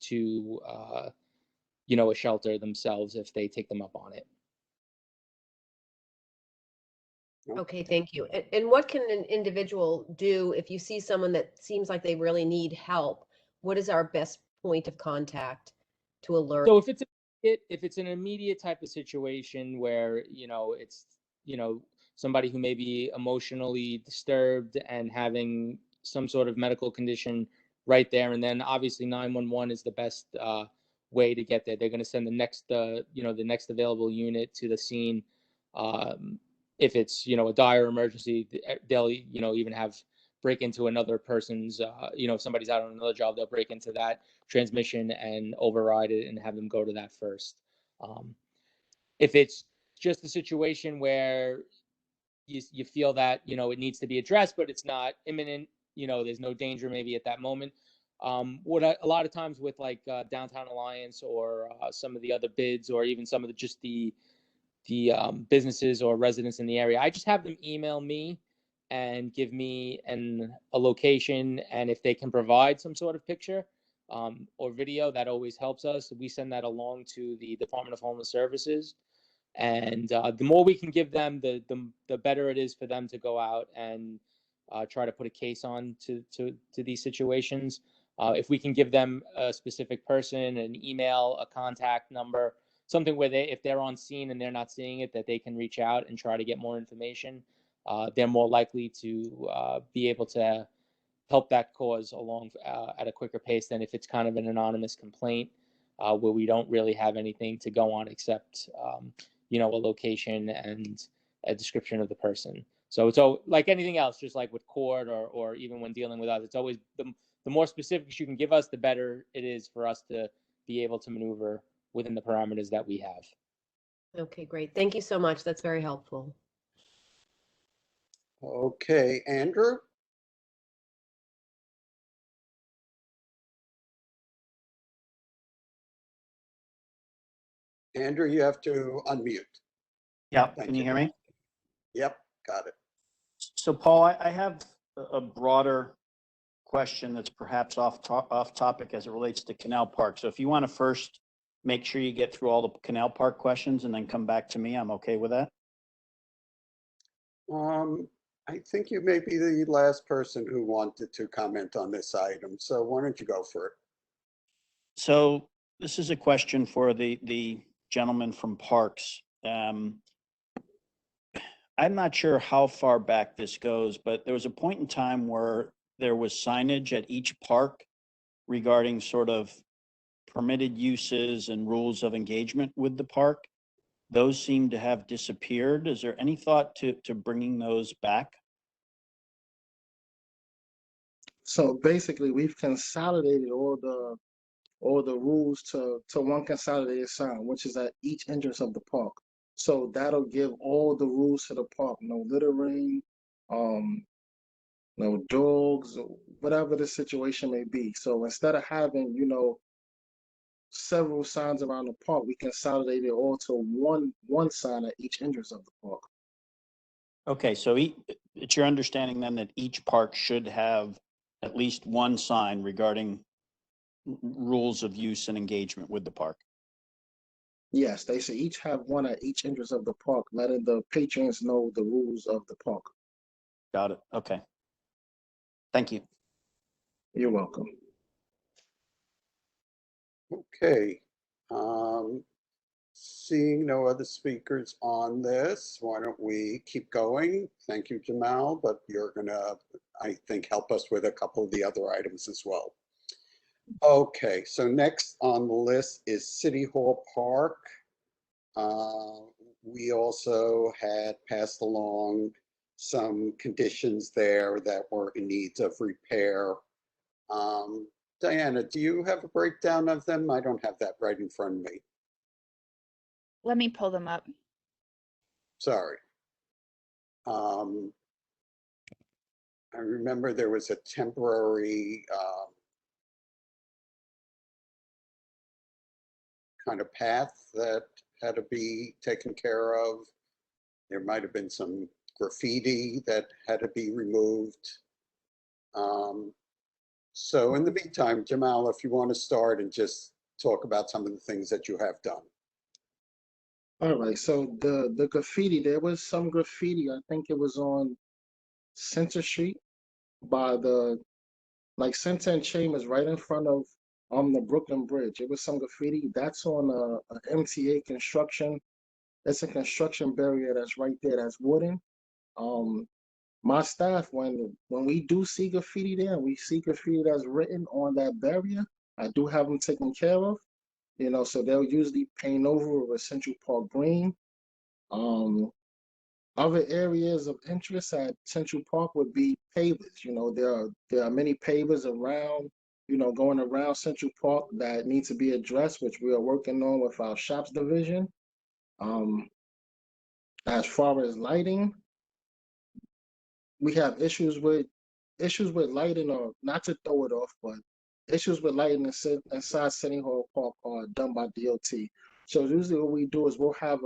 to a shelter themselves if they take them up on it. Okay, thank you. And what can an individual do if you see someone that seems like they really need help? What is our best point of contact to alert? So if it's an immediate type of situation where it's somebody who may be emotionally disturbed and having some sort of medical condition right there and then, obviously 911 is the best way to get there. They're going to send the next available unit to the scene. If it's a dire emergency, they'll even have break into another person's if somebody's out on another job, they'll break into that transmission and override it and have them go to that first. If it's just a situation where you feel that it needs to be addressed but it's not imminent, there's no danger maybe at that moment, a lot of times with like Downtown Alliance or some of the other bids, or even some of the businesses or residents in the area, I just have them email me and give me a location, and if they can provide some sort of picture or video, that always helps us. We send that along to the Department of Homeless Services, and the more we can give them, the better it is for them to go out and try to put a case on to these situations. If we can give them a specific person, an email, a contact number, something where if they're on scene and they're not seeing it, that they can reach out and try to get more information, they're more likely to be able to help that cause along at a quicker pace than if it's kind of an anonymous complaint where we don't really have anything to go on except a location and a description of the person. So it's all like anything else, just like with court or even when dealing with us, it's always the more specifics you can give us, the better it is for us to be able to maneuver within the parameters that we have. Okay, great. Thank you so much. That's very helpful. Okay, Andrew? Andrew, you have to unmute. Yeah, Thank can you you. hear me? Yep, got it. So Paul, I have a broader question that's perhaps off topic as it relates to Canal Park. So if you want to first make sure you get through all the Canal Park questions and then come back to me, I'm okay with that. I think you may be the last person who wanted to comment on this item, so why don't you go for it? So this is a question for the gentleman from Parks. I'm not sure how far back this goes, but there was a point in time where there was signage at each park regarding sort of permitted uses and rules of engagement with the park. Those seem to have disappeared. Is there any thought to bringing those back? So basically, we've consolidated all the rules to one consolidated sign, which is at each entrance of the park. So that'll give all the rules to the park, no littering, um, no dogs, or whatever the situation may be. So instead of having, several signs around the park, we consolidate it all to one sign at each entrance of the park. Okay, so it's your understanding then that each park should have at least one sign regarding rules of use and engagement with the park? Yes, they should each have one at each entrance of the park, letting the patrons know the rules of the park. Got it. Okay. Thank you. You're welcome. Okay. Seeing no other speakers on this, why don't we keep going? Thank you, Jamal, but you're gonna, I think, help us with a couple of the other items as well. Okay, so next on the list is City Hall Park. We also had passed along some conditions there that were in need of repair. Diana, do you have a breakdown of them? I don't have that right in front of me. Let me pull them up. Sorry. I remember there was a temporary kind of path that had to be taken care of. There might have been some graffiti that had to be removed. So in the meantime, Jamal, if you want to start and just talk about some of the things that you have done. All right, so the graffiti, there was some graffiti, I think it was on Center Street by like Center and Chambers right in front of the Brooklyn Bridge. It was some graffiti. That's on a MTA construction. It's a construction barrier that's right there, that's wooden. My staff, when we do see graffiti there, we see graffiti that's written on that barrier, I do have them taken care of. So they'll usually paint over with Central Park green. Other areas of interest at Central Park would be pavers. There are many pavers around, going around Central Park that need to be addressed, which we are working on with our shops division. As far as lighting, we have issues with lighting, or not to throw it off, but issues with lighting inside City Hall Park are done by DOT. So usually what we do is we'll have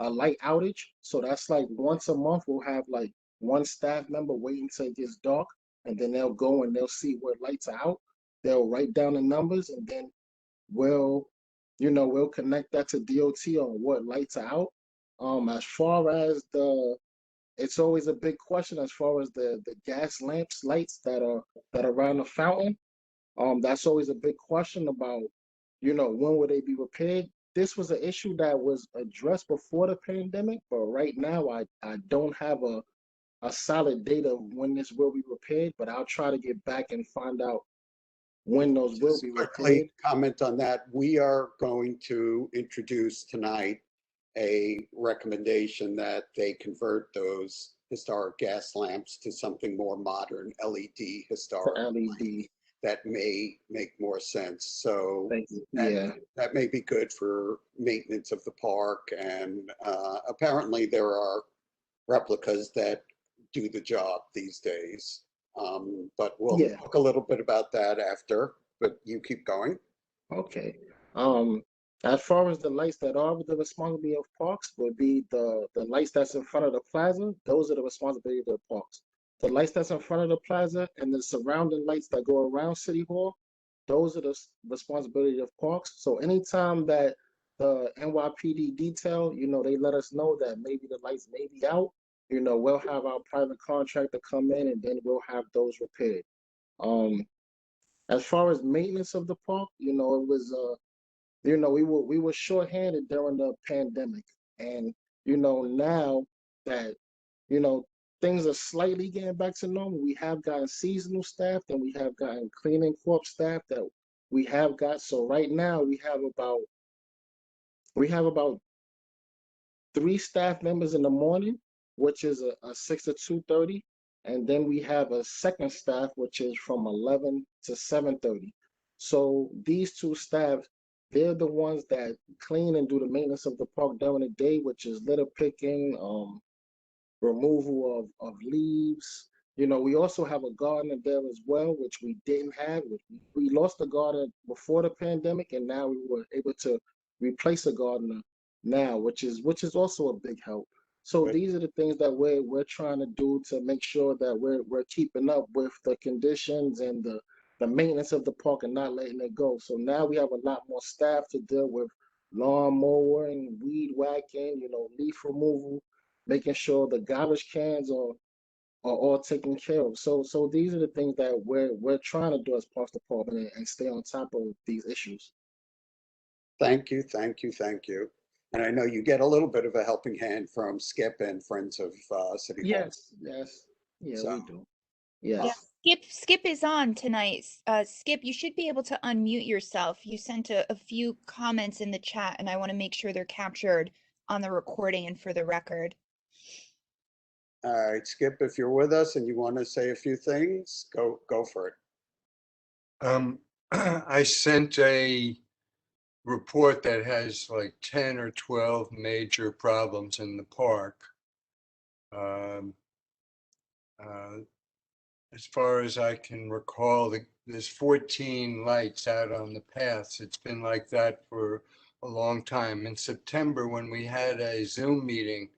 a light outage. So that's like once a month we'll have like one staff member wait until it gets dark, and then they'll go and they'll see what lights are out. They'll write down the numbers, and then we'll connect that to DOT on what lights are out. As far as it's always a big question as far as the gas lamps lights that are around the fountain. That's always a big question about, when will they be repaired? This was an issue that was addressed before the pandemic, but right now I don't have a solid date of when this will be repaired, but I'll try to get back and find out when those will Just be quickly repaired. comment on that. We are going to introduce tonight a recommendation that they convert those historic gas lamps to something more modern, LED historic lamps LED. that may make more sense. So Thank you. that, Yeah. that may be good for maintenance of the park. And apparently there are replicas that do the job these days. But we'll Yeah. talk a little bit about that after, but you keep going. Okay. As far as the lights that are the responsibility of parks would be the lights that's in front of the plaza. Those are the responsibility of the parks. The lights that's in front of the plaza and the surrounding lights that go around City Hall, those are the responsibility of parks. So anytime that the NYPD detail, they let us know that maybe the lights may be out, we'll have our private contractor come in and then we'll have those repaired. As far as maintenance of the park, it was we were shorthanded during the pandemic, and now that things are slightly getting back to normal, we have gotten seasonal staff and we have gotten cleaning corp staff that we have got. So right now we have about 3 staff members in the morning, which is a 6 to 2:30, and then we have a second staff which is from 11 to 7:30. So these 2 staff they're the ones that clean and do the maintenance of the park during the day, which is litter picking, removal of leaves. You know, we also have a gardener there as well, which we didn't have. We lost a gardener before the pandemic, and now we were able to replace a gardener now, which is also a big help. So Good. these are the things that we're trying to do to make sure that we're keeping up with the conditions and the maintenance of the park and not letting it go. So now we have a lot more staff to deal with lawn mowing, weed whacking, you know, leaf removal, making sure the garbage cans are all taken care of. So these are the things that we're trying to do as Parks Department and stay on top of these issues. Thank you, thank you, thank you. And I know you get a little bit of a helping hand from Skip and Friends of City Hall. Yes, yeah, So, we do. Yes. Skip is on tonight. Skip, you should be able to unmute yourself. You sent a few comments in the chat, and I want to make sure they're captured on the recording and for the record. All right, Skip, if you're with us and you want to say a few things, go for it. I sent a report that has like 10 or 12 major problems in the park. As far as I can recall, there's 14 lights out on the paths. It's been like that for a long time. In September, when we had a Zoom meeting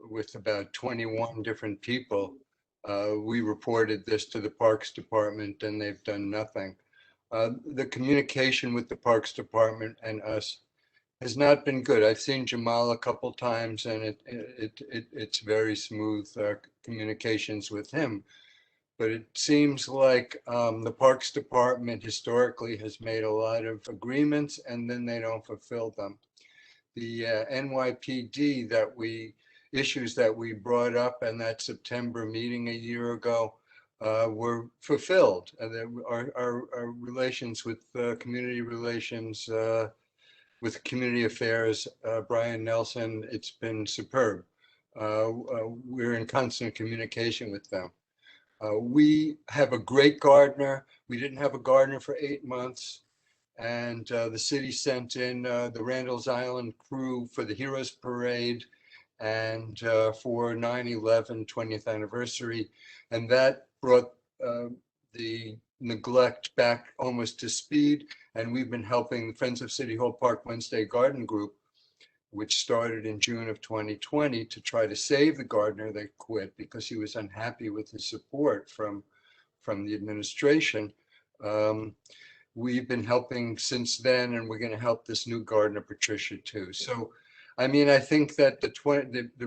with about 21 different people, we reported this to the Parks Department, and they've done nothing. The communication with the Parks Department and us has not been good. I've seen Jamal a couple times, and it's very smooth communications with him. But it seems like the Parks Department historically has made a lot of agreements, and then they don't fulfill them. The NYPD issues that we brought up in that September meeting a year ago were fulfilled. Our relations with community relations, with community affairs, Brian Nelson, it's been superb. We're in constant communication with them. We have a great gardener. We didn't have a gardener for 8 months. And the city sent in the Randall's Island crew for the Heroes Parade and for 9/11 20th anniversary. And that brought the neglect back almost to speed. And we've been helping the Friends of City Hall Park Wednesday Garden Group, which started in June of 2020, to try to save the gardener that quit because he was unhappy with his support from the administration. We've been helping since then, and we're going to help this new gardener, Patricia, too. So, I mean, I think that the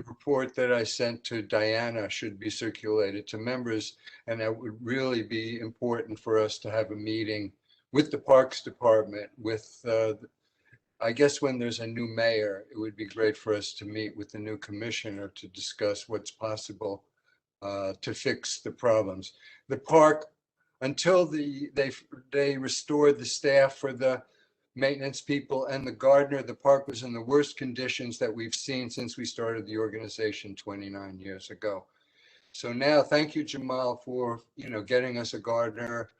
report that I sent to Diana should be circulated to members, and that would really be important for us to have a meeting with the Parks Department, with, I guess when there's a new mayor, it would be great for us to meet with the new commissioner to discuss what's possible to fix the problems. The park, until they restored the staff for the maintenance people and the gardener, the park was in the worst conditions that we've seen since we started the organization 29 years ago. So now, thank you, Jamal, for getting us a gardener.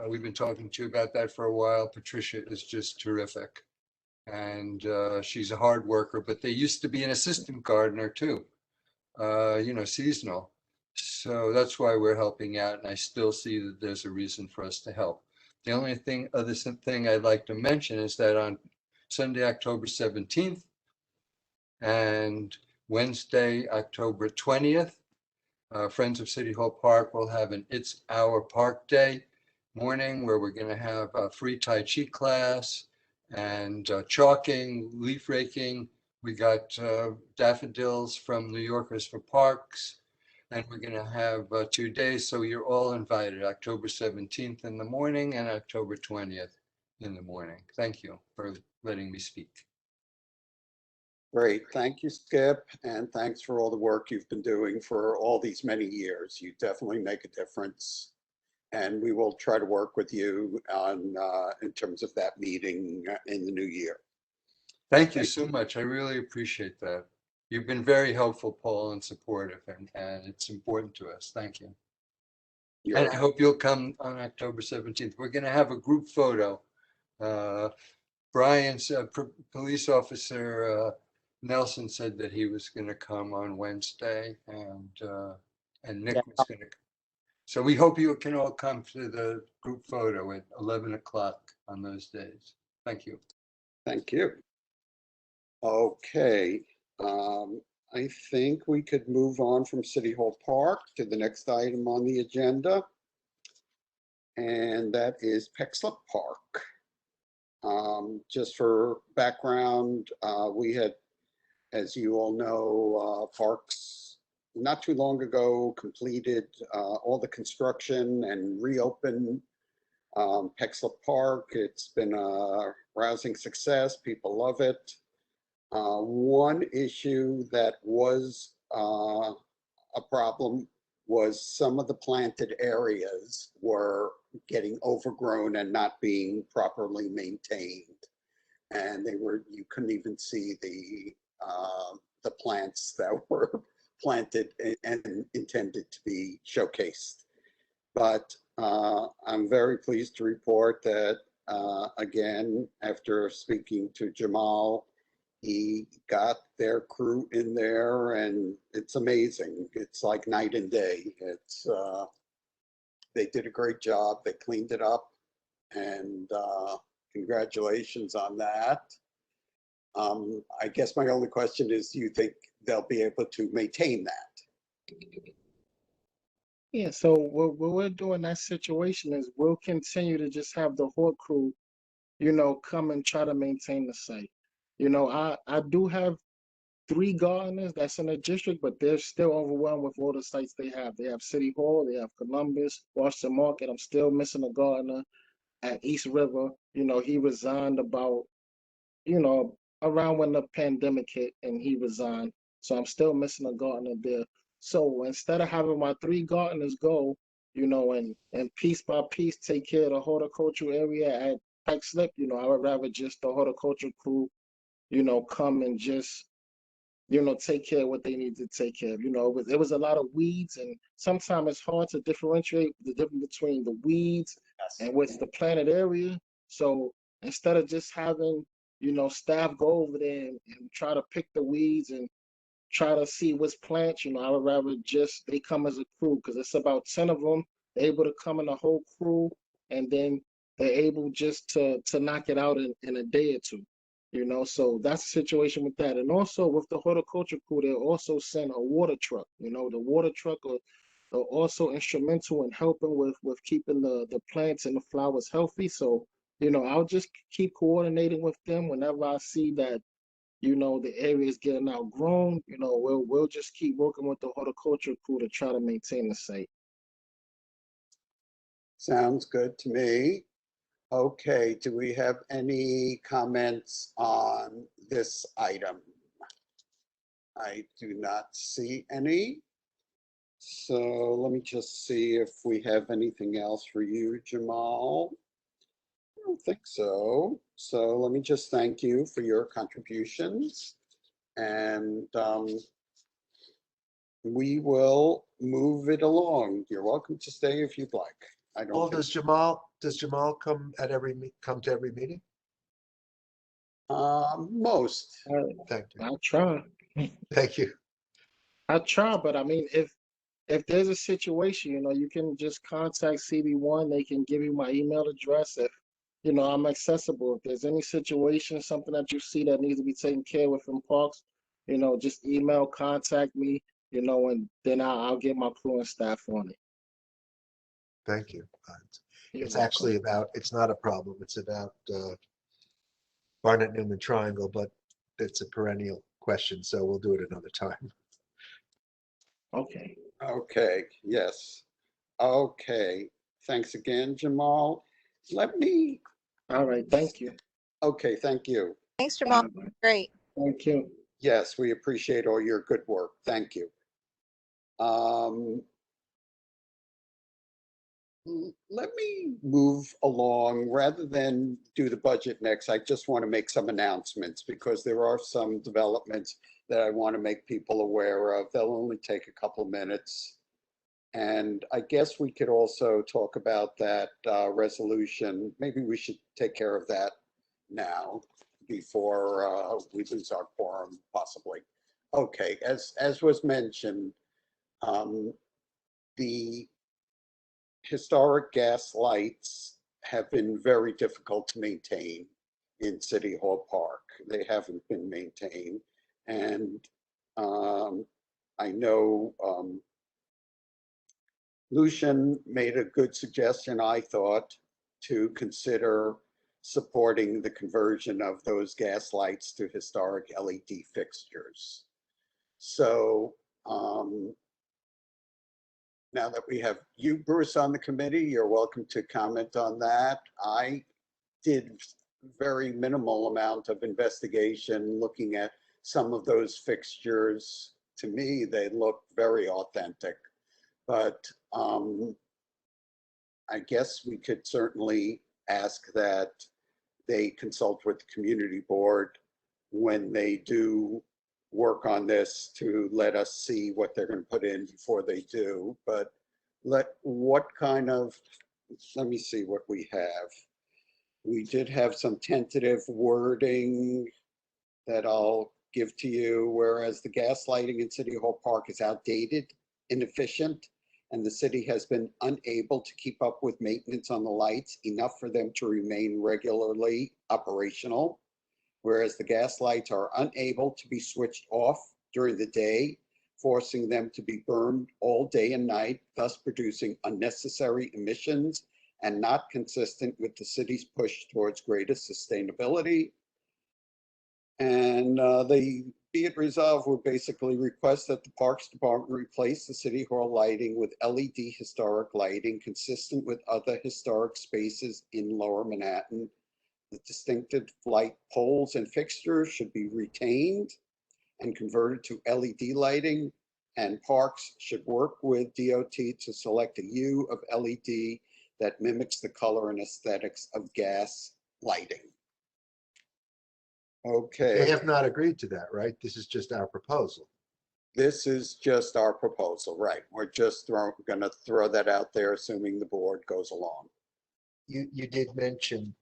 We've been talking to you about that for a while. Patricia is just terrific, and she's a hard worker. But there used to be an assistant gardener too, seasonal. So that's why we're helping out, and I still see that there's a reason for us to help. The only other thing I'd like to mention is that on Sunday, October 17th and Wednesday, October 20th, Friends of City Hall Park will have an It's Our Park Day morning where we're going to have a free Tai Chi class and chalking, leaf raking. We got daffodils from New Yorkers for Parks. And we're going to have 2 days, so you're all invited, October 17th in the morning and October 20th in the morning. Thank you for letting me speak. Great. Thank you, Skip. And thanks for all the work you've been doing for all these many years. You definitely make a difference. And we will try to work with you on in terms of that meeting in the new year. Thank you so much. I really appreciate that. You've been very helpful, Paul, and supportive, and it's important to us. Thank you. And I hope you'll come on October 17th. We're going to have a group photo Brian's police officer Nelson said that he was going to come on Wednesday, and Nick Yeah. was going to. So we hope you can all come to the group photo at 11 o'clock on those days. Thank you. Thank you. Okay, I think we could move on from City Hall Park to the next item on the agenda. And that is Pexlip Park. Just for background, we had, as you all know, Parks not too long ago completed all the construction and reopened Pexlip Park. It's been a rousing success. People love it. One issue that was a problem was some of the planted areas were getting overgrown and not being properly maintained. And you couldn't even see the plants that were planted and intended to be showcased. But I'm very pleased to report that, again, after speaking to Jamal, he got their crew in there, and it's amazing. It's like night and day. They did a great job. They cleaned it up, and congratulations on that. I guess my only question is, do you think they'll be able to maintain that? Yeah, so what we'll do in that situation is we'll continue to just have the Horde crew, come and try to maintain the site. I do have 3 gardeners that's in the district, but they're still overwhelmed with all the sites they have. They have City Hall, they have Columbus, Washington Market. I'm still missing a gardener at East River. He resigned about, around when the pandemic hit, and he resigned. So I'm still missing a gardener there. So instead of having my 3 gardeners go, and piece by piece take care of the horticultural area at Pexlip, I would rather just the horticultural crew, come and just, take care of what they need to take care of. There was a lot of weeds, and sometimes it's hard to differentiate the difference between the weeds and what's the planted area. So instead of just having, staff go over there and try to pick the weeds and try to see what's plants, I would rather just they come as a crew, because it's about 10 of them. They're able to come in the whole crew, and then they're able just to knock it out in a day or two. So that's the situation with that. And also with the horticulture crew, they also send a water truck. The water truck are also instrumental in helping with keeping the plants and the flowers healthy. So, I'll just keep coordinating with them whenever I see that, the area is getting outgrown. We'll just keep working with the horticulture crew to try to maintain the site. Sounds good to me. Okay, do we have any comments on this item? I do not see any. So let me just see if we have anything else for you, Jamal. I don't think so. So let me just thank you for your contributions, and we will move it along. You're welcome to stay if you'd like. I don't Well, think does Jamal come to every meeting? most. Thank you. I'll try. Thank you. I try, but I mean, if there's a situation, you can just contact CB1. They can give you my email address. If I'm accessible. If there's any situation, something that you see that needs to be taken care of within parks, just email, contact me, and then I'll get my crew and staff on it. Thank you. You're It's welcome. actually it's not a problem. It's about Barnett Newman Triangle, but it's a perennial question, so we'll do it another time. Okay. Okay, yes. Okay, thanks again, Jamal. Let me, All right. Thank you. okay, thank you. Thanks, Jamal. Great. Thank you. Yes, we appreciate all your good work. Thank you. Let me move along. Rather than do the budget next, I just want to make some announcements because there are some developments that I want to make people aware of. They'll only take a couple minutes. And I guess we could also talk about that resolution. Maybe we should take care of that now before we lose our quorum, possibly. Okay, as was mentioned, the historic gas lights have been very difficult to maintain in City Hall Park. They haven't been maintained. And I know Lucian made a good suggestion, I thought, to consider supporting the conversion of those gas lights to historic LED fixtures. So now that we have you, Bruce, on the committee, you're welcome to comment on that. I did very minimal amount of investigation looking at some of those fixtures. To me, they look very authentic, but I guess we could certainly ask that they consult with the community board when they do work on this to let us see what they're going to put in before they do. But what kind of, let me see what we have. We did have some tentative wording that I'll give to you, whereas the gas lighting in City Hall Park is outdated, inefficient, and the city has been unable to keep up with maintenance on the lights enough for them to remain regularly operational. Whereas the gas lights are unable to be switched off during the day, forcing them to be burned all day and night, thus producing unnecessary emissions and not consistent with the city's push towards greater sustainability. And the be it resolved would basically request that the Parks Department replace the City Hall lighting with LED historic lighting consistent with other historic spaces in Lower Manhattan. The distinctive light poles and fixtures should be retained and converted to LED lighting, and parks should work with DOT to select a hue of LED that mimics the color and aesthetics of gas lighting. They Okay, have not agreed to that, right? This is just our proposal. this is just our proposal, right? We're just going to throw that out there, assuming the board goes along. You did mention,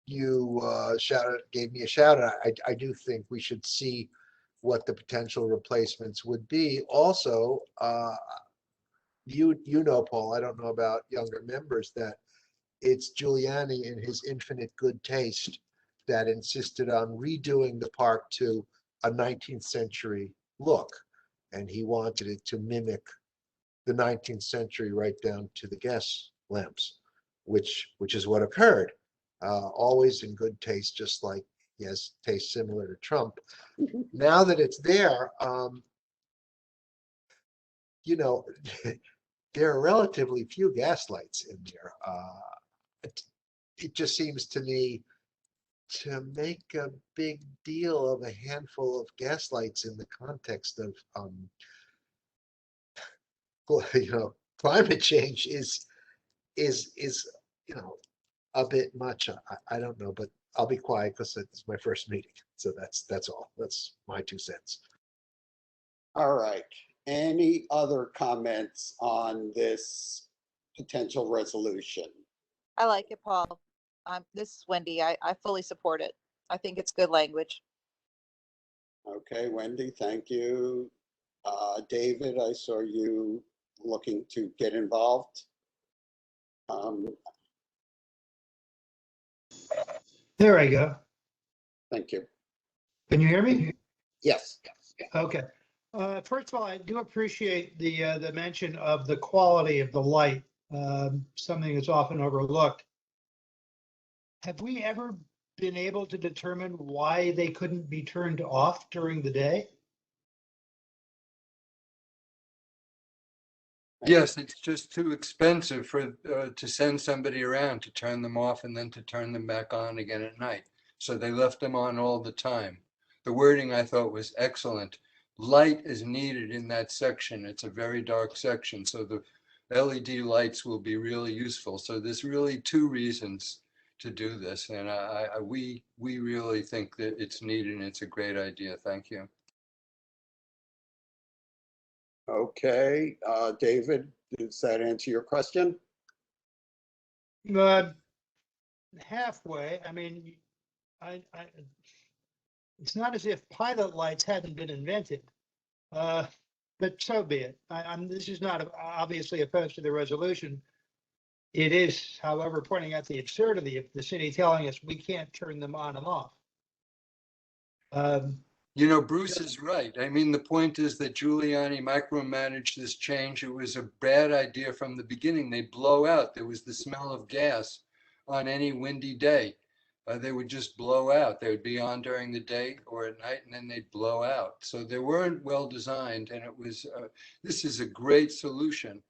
you gave me a shout out. I do think we should see what the potential replacements would be. Also, you know, Paul, I don't know about younger members, that it's Giuliani in his infinite good taste that insisted on redoing the park to a 19th century look. And he wanted it to mimic the 19th century right down to the gas lamps, which is what occurred. Always in good taste, just like he has taste similar to Trump. Now that it's there, you know, there are relatively few gas lights in there. It just seems to me to make a big deal of a handful of gas lights in the context of, you know, climate change is, you know, a bit much. I don't know, but I'll be quiet because it's my first meeting. So that's all. That's my 2 cents. All right. Any other comments on this potential resolution? I like it, Paul. This is Wendy. I fully support it. I think it's good language. Okay, Wendy, thank you. David, I saw you looking to get involved. There I go. Thank you. Can you hear me? Yes. Okay. First of all, I do appreciate the mention of the quality of the light, something that's often overlooked. Have we ever been able to determine why they couldn't be turned off during the day? Yes, it's just too expensive for to send somebody around to turn them off and then to turn them back on again at night. So they left them on all the time. The wording I thought was excellent. Light is needed in that section. It's a very dark section, so the LED lights will be really useful. So there's really 2 reasons to do this, and we really think that it's needed and it's a great idea. Thank you. Okay, David, does that answer your question? Halfway. I mean, it's not as if pilot lights hadn't been invented, but so be it. This is not obviously opposed to the resolution. It is, however, pointing out the absurdity of the city telling us we can't turn them on and off. You know, Bruce is right. I mean, the point is that Giuliani micromanaged this change. It was a bad idea from the beginning. They blow out. There was the smell of gas on any windy day. They would just blow out. They would be on during the day or at night, and then they'd blow out. So they weren't well designed, and it was, this is a great solution.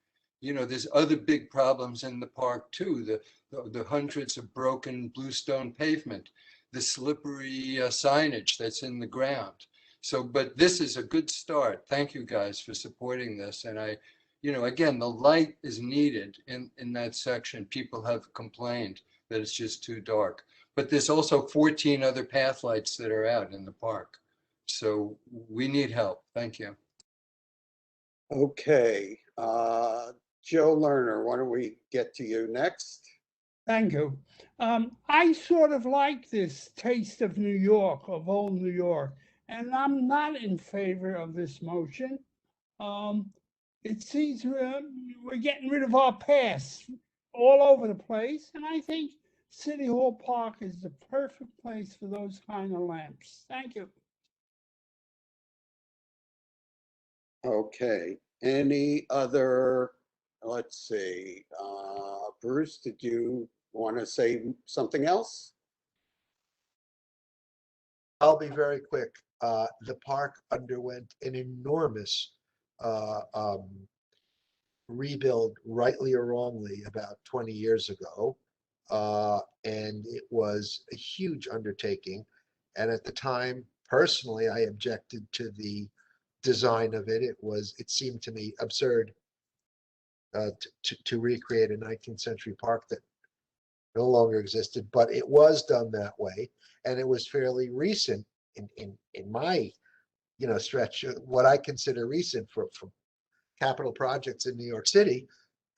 You know, there's other big problems in the park too. The hundreds of broken bluestone pavement, the slippery signage that's in the ground. So, but this is a good start. Thank you guys for supporting this. And I, you know, again, the light is needed in that section. People have complained that it's just too dark. But there's also 14 other path lights that are out in the park. So we need help. Thank you. Okay, Joe Lerner, why don't we get to you next? Thank you. I sort of like this taste of New York, of old New York, and I'm not in favor of this motion. It seems we're getting rid of our past all over the place, and I think City Hall Park is the perfect place for those kind of lamps. Thank you. Okay, any other, let's see, Bruce, did you want to say something else? I'll be very quick. The park underwent an enormous rebuild, rightly or wrongly, about 20 years ago. And it was a huge undertaking. And at the time, personally, I objected to the design of it. It seemed to me absurd to recreate a 19th century park that no longer existed, but it was done that way. And it was fairly recent in my, stretch, what I consider recent for capital projects in New York City.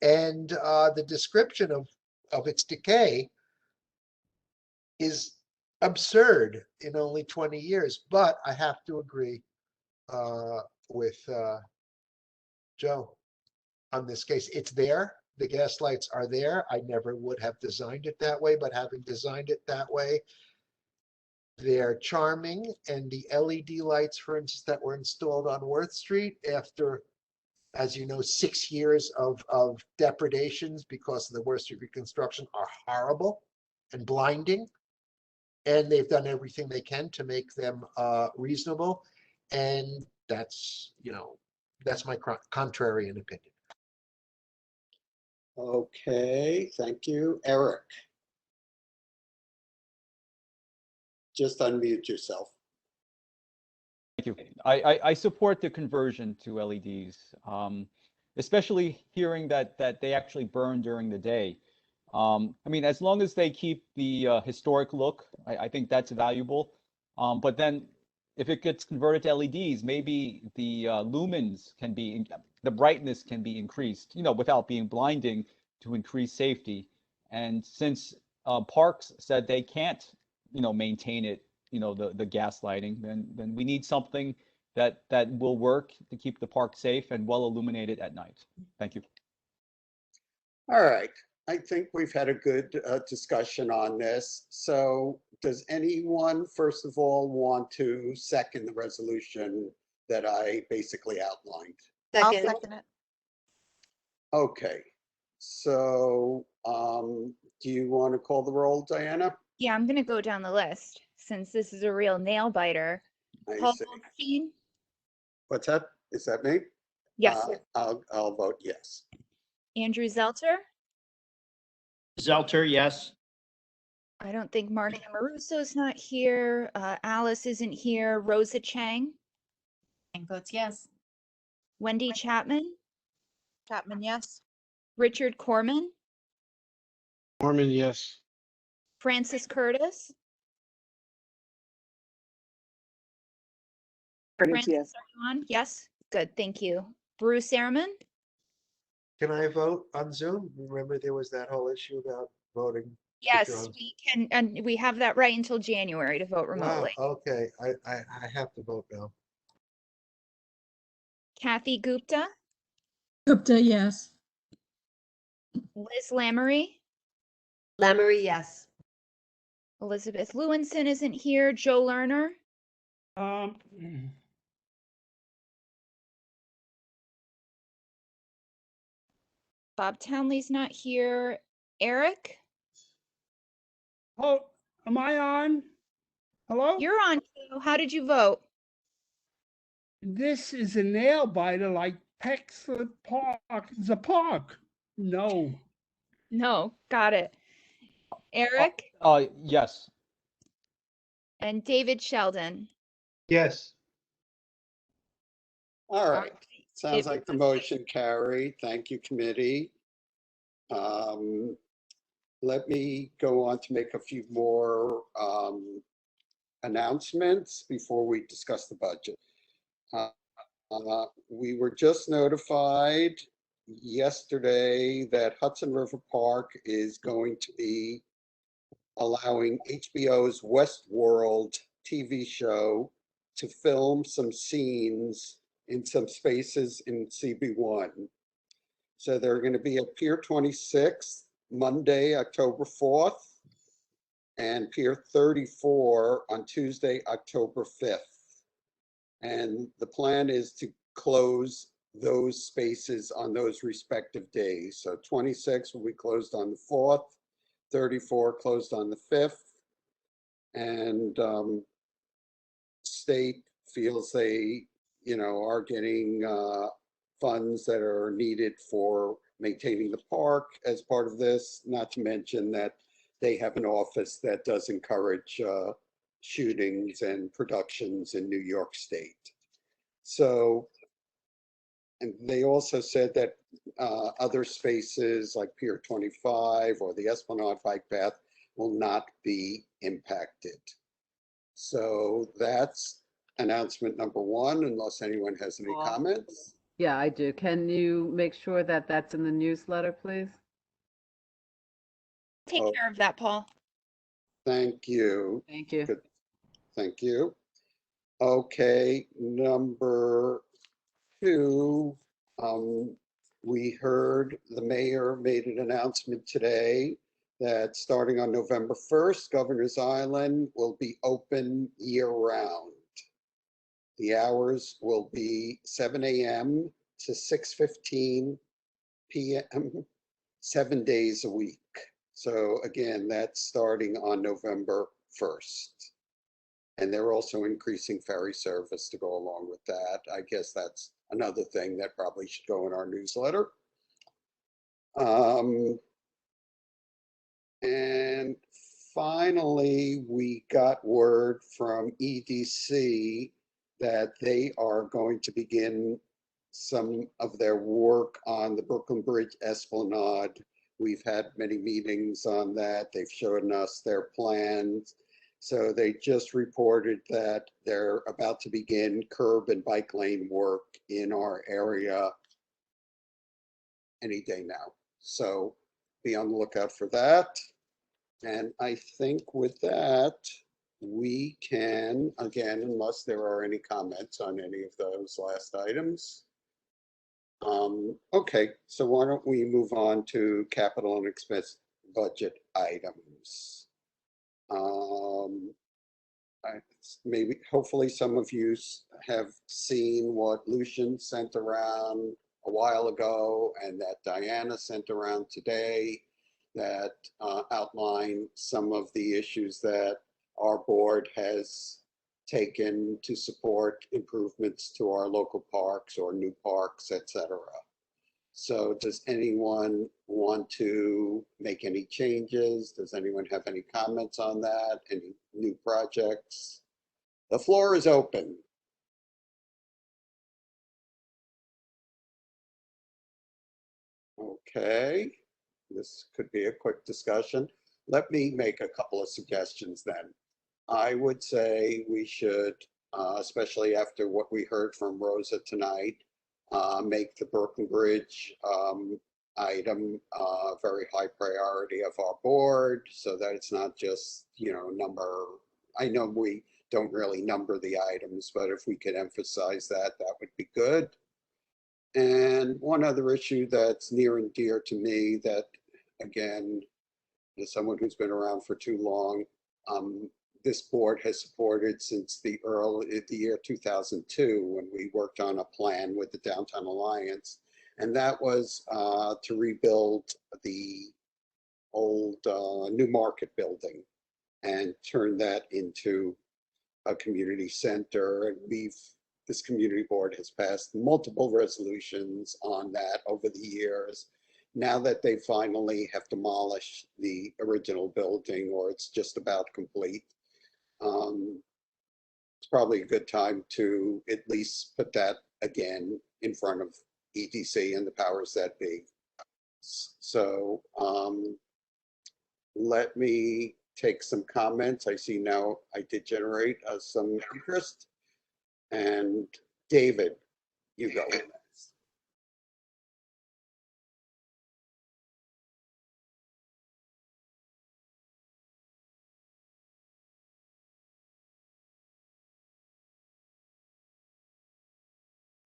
And the description of its decay is absurd in only 20 years. But I have to agree with Joe on this case. It's there. The gas lights are there. I never would have designed it that way, but having designed it that way, they're charming. And the LED lights, for instance, that were installed on Worth Street after, as you know, 6 years of depredations because of the Worth Street reconstruction, are horrible and blinding. And they've done everything they can to make them reasonable. And that's my contrarian opinion. Okay, thank you. Eric. Just unmute yourself. Thank you. I support the conversion to LEDs, especially hearing that they actually burn during the day. I mean, as long as they keep the historic look, I think that's valuable. But then if it gets converted to LEDs, maybe the lumens can be, the brightness can be increased, without being blinding, to increase safety. And since parks said they can't, maintain it, the gas lighting, then we need something that will work to keep the park safe and well illuminated at night. Thank you. All right. I think we've had a good discussion on this. So does anyone, first of all, want to second the resolution that I basically outlined? I'll Second. second it. Okay. So do you want to call the roll, Diana? Yeah, I'm gonna go down the list since this is a real nail biter. I Paul see. Goldstein? What's that? Is that me? Yes. I'll vote yes. Andrew Zelter? Zelter, yes. I don't think Mark Amoruso's not here. Alice isn't here. Rosa Chang? And votes yes. Wendy Chapman? Chapman, yes. Richard Corman? Corman, yes. Francis Curtis? Curtis, Francis, yes. are you on? Yes? Good, thank you. Bruce Ehrman? Can I vote on Zoom? Remember there was that whole issue about voting? Yes, we can, and we have that right until January to vote Wow, remotely. okay, I have to vote now. Kathy Gupta, Gupta, yes. Liz Lamoury, Lamoury, yes. Elizabeth Lewinson isn't here, Joe Lerner, Um, Bob Townley's not here, Eric, oh, am I on? Hello? you're on too. How did you vote? This is a nail biter like Peckslip Park is a park. No. No, got it. Eric Yes. and David Sheldon. Yes. All right. Sounds It like the was- motion carried. Thank you, committee. Let me go on to make a few more announcements before we discuss the budget. We were just notified yesterday that Hudson River Park is going to be allowing HBO's Westworld TV show to film some scenes in some spaces in CB1. So they're going to be at Pier 26, Monday, October 4th, and Pier 34 on Tuesday, October 5th. And the plan is to close those spaces on those respective days. So 26 will be closed on the 4th, 34 closed on the 5th. And state feels they, are getting funds that are needed for maintaining the park as part of this, not to mention that they have an office that does encourage shootings and productions in New York State. So, and they also said that other spaces like Pier 25 or the Esplanade Bike Path will not be impacted. So that's announcement number one, unless anyone has any Paul? comments. Yeah, I do. Can you make sure that that's in the newsletter, please? Take Oh. care of that, Paul. Thank you. Thank you. Good. Thank you. Okay, number two, we heard the mayor made an announcement today that starting on November 1st, Governor's Island will be open year-round. The hours will be 7 a.m. to 6:15 p.m., 7 days a week. So again, that's starting on November 1st. And they're also increasing ferry service to go along with that. I guess that's another thing that probably should go in our newsletter. And finally, we got word from EDC that they are going to begin some of their work on the Brooklyn Bridge Esplanade. We've had many meetings on that. They've shown us their plans. So they just reported that they're about to begin curb and bike lane work in our area any day now. So be on the lookout for that. And I think with that, we can, again, unless there are any comments on any of those last items. Okay, so why don't we move on to capital and expense budget items? Maybe, hopefully some of you have seen what Lucian sent around a while ago and that Diana sent around today that outline some of the issues that our board has taken to support improvements to our local parks or new parks, etc. So does anyone want to make any changes? Does anyone have any comments on that? Any new projects? The floor is open. Okay, this could be a quick discussion. Let me make a couple of suggestions then. I would say we should, especially after what we heard from Rosa tonight, make the Brooklyn Bridge item very high priority of our board so that it's not just, number. I know we don't really number the items, but if we could emphasize that, that would be good. And one other issue that's near and dear to me that, again, as someone who's been around for too long, this board has supported since the year 2002 when we worked on a plan with the Downtown Alliance. And that was to rebuild the old New Market building and turn that into a community center. And this community board has passed multiple resolutions on that over the years. Now that they finally have demolished the original building, or it's just about complete, it's probably a good time to at least put that again in front of EDC and the powers that be. So let me take some comments. I see now I did generate some interest. And David, you go.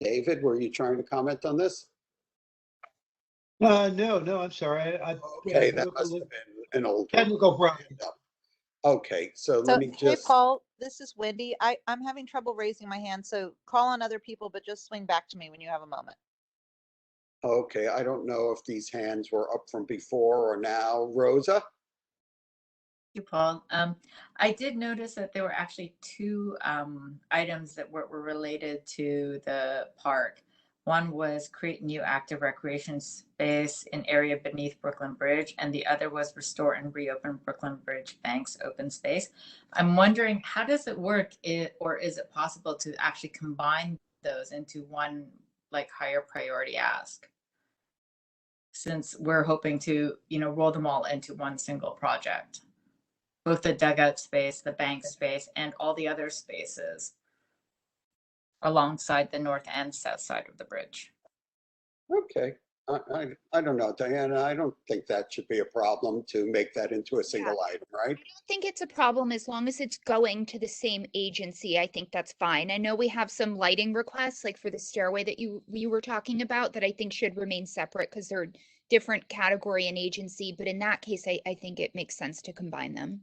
David, were you trying to comment on this? No, I'm sorry. Okay, that must have been an old one. Technical problem. Okay, so So, let me hey, just. Paul, this is Wendy. I'm having trouble raising my hand, so call on other people, but just swing back to me when you have a moment. Okay, I don't know if these hands were up from before or now. Rosa? You, Paul. I did notice that there were actually two items that were related to the park. One was create new active recreation space in area beneath Brooklyn Bridge, and the other was restore and reopen Brooklyn Bridge banks open space. I'm wondering, how does it work, or is it possible to actually combine those into one like higher priority ask? Since we're hoping to, roll them all into one single project. Both the dugout space, the bank space, and all the other spaces alongside the north and south side of the bridge. Okay, I don't know, Diana, I don't think that should be a problem to make that into a single item, right? I don't think it's a problem as long as it's going to the same agency. I think that's fine. I know we have some lighting requests, like for the stairway that you were talking about, that I think should remain separate because they're different category and agency. But in that case, I think it makes sense to combine them.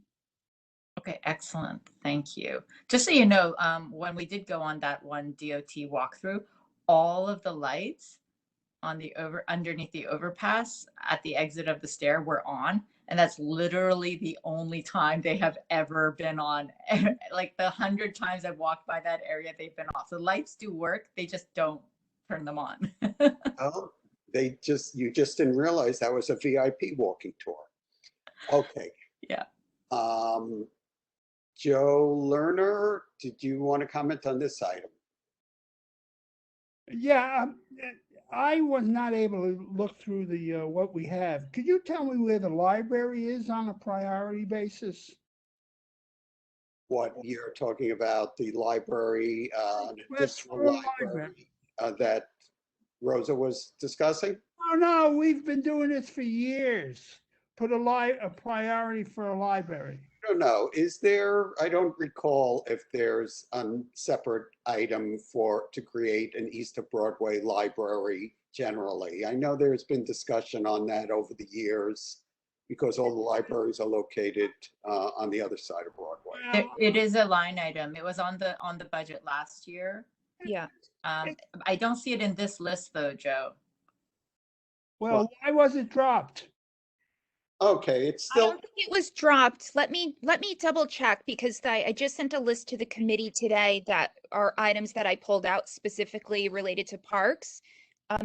Okay, excellent. Thank you. Just so you know, when we did go on that one DOT walkthrough, all of the lights on the underneath the overpass at the exit of the stair were on. And that's literally the only time they have ever been on. Like the 100 times I've walked by that area, they've been off. The lights do work, they just don't turn them on. Oh, you just didn't realize that was a VIP walking tour. Okay. Yeah. Joe Lerner, did you want to comment on this item? Yeah, I was not able to look through the what we have. Could you tell me where the library is on a priority basis? What you're talking about, the library, additional for library that Rosa was discussing? Oh, no, we've been doing this for years. Put a priority for a library. I don't know. I don't recall if there's a separate item to create an East of Broadway library generally. I know there's been discussion on that over the years because all the libraries are located on the other side of Broadway. It is a line item. It was on the budget last year. Yeah. I don't see it in this list though, Joe. Well, why was it dropped? Okay, it's I still. don't think it was dropped. Let me double check because I just sent a list to the committee today that are items that I pulled out specifically related to parks.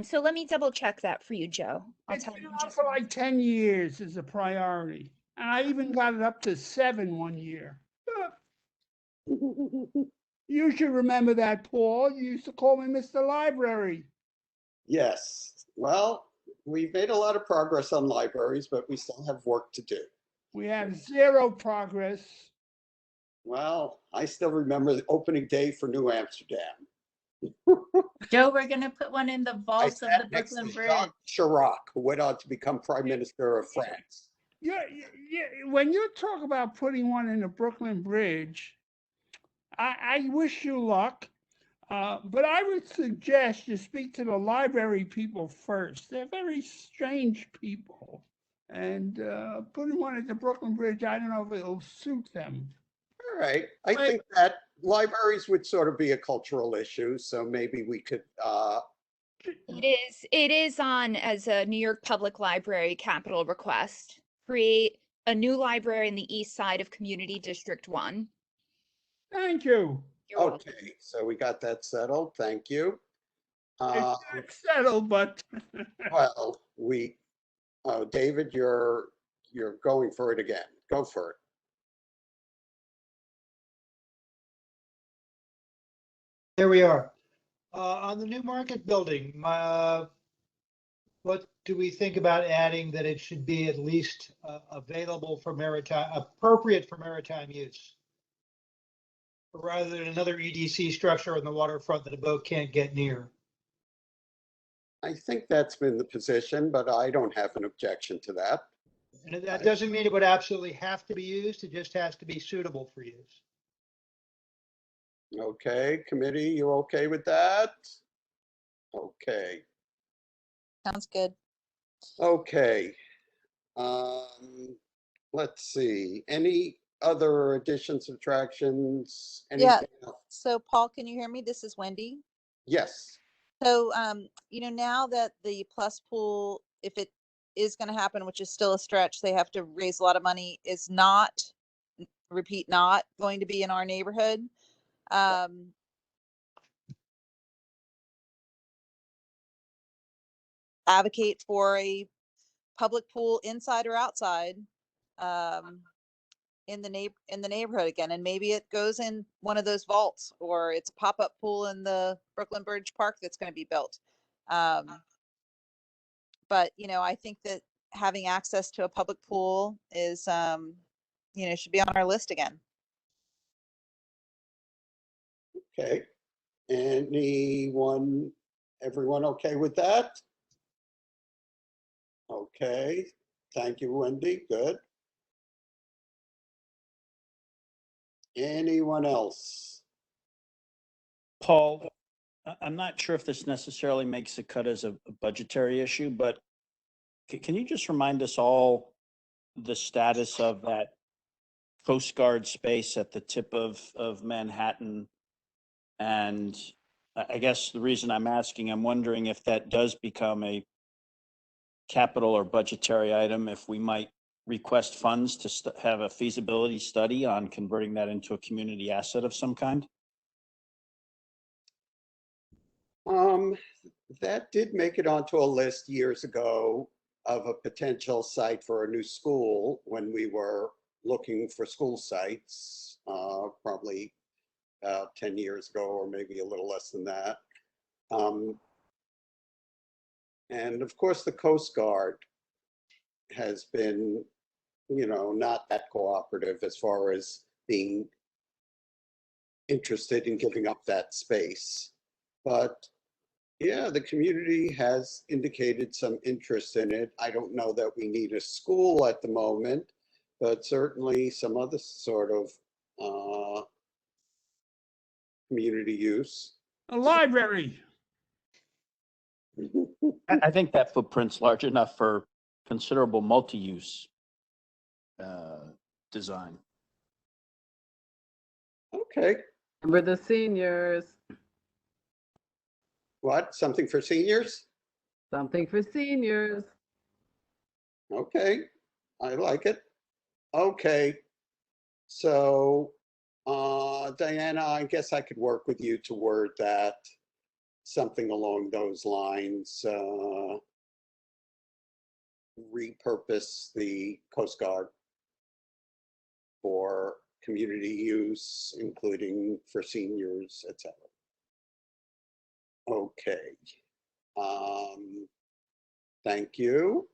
So let me double check that for you, Joe. It's been out for like 10 years as a priority. And I even got it up to 7 one year. You should remember that, Paul. You used to call me Mr. Library. Yes. Well, we've made a lot of progress on libraries, but we still have work to do. We have 0 progress. Well, I still remember the opening day for New Amsterdam. Joe, we're gonna put one in the I vault of the sat next to Brooklyn Bridge. Jacques Chirac, who went on to become Prime Minister of France. Yeah, when you talk about putting one in the Brooklyn Bridge, I wish you luck. But I would suggest you speak to the library people first. They're very strange people. And putting one at the Brooklyn Bridge, I don't know if it'll suit them. All right. I think that libraries would sort of be a cultural issue, so maybe we could, It is on as a New York Public Library capital request. Create a new library in the east side of Community District 1. Thank you. You're welcome. okay, so we got that settled. Thank you. It's not settled, but Well, David, you're going for it again. Go for it. There we are. On the new market building, what do we think about adding that it should be at least available for maritime, appropriate for maritime use? Rather than another EDC structure on the waterfront that a boat can't get near. I think that's been the position, but I don't have an objection to that. And that doesn't mean it would absolutely have to be used. It just has to be suitable for use. Okay, committee, you okay with that? Okay, Sounds good. okay. Let's see, any other additions, subtractions? Yeah. Anything else? So Paul, can you hear me? This is Wendy. Yes, So, now that the plus pool, if it is going to happen, which is still a stretch, they have to raise a lot of money, is not, repeat, not going to be in our neighborhood. Advocate for a public pool inside or outside, in the neighborhood again, and maybe it goes in one of those vaults, or it's a pop-up pool in the Brooklyn Bridge Park that's going to be built. But I think that having access to a public pool is should be on our list again. okay. Everyone okay with that? Okay, thank you, Wendy, good. Anyone else? Paul, I'm not sure if this necessarily makes a cut as a budgetary issue, but can you just remind us all the status of that Coast Guard space at the tip of Manhattan? And I guess the reason I'm asking, I'm wondering if that does become a capital or budgetary item, if we might request funds to have a feasibility study on converting that into a community asset of some kind? That did make it onto a list years ago of a potential site for a new school when we were looking for school sites, probably about 10 years ago, or maybe a little less than that. And of course, the Coast Guard has been, not that cooperative as far as being interested in giving up that space. But yeah, the community has indicated some interest in it. I don't know that we need a school at the moment, but certainly some other sort of community use. a library. I think that footprint's large enough for considerable multi-use design. Okay, Remember the seniors, what, something for seniors? something for seniors. Okay, I like it. Okay, so Diana, I guess I could work with you to word that, something along those lines. Repurpose the Coast Guard for community use, including for seniors, etc. Okay. Thank you.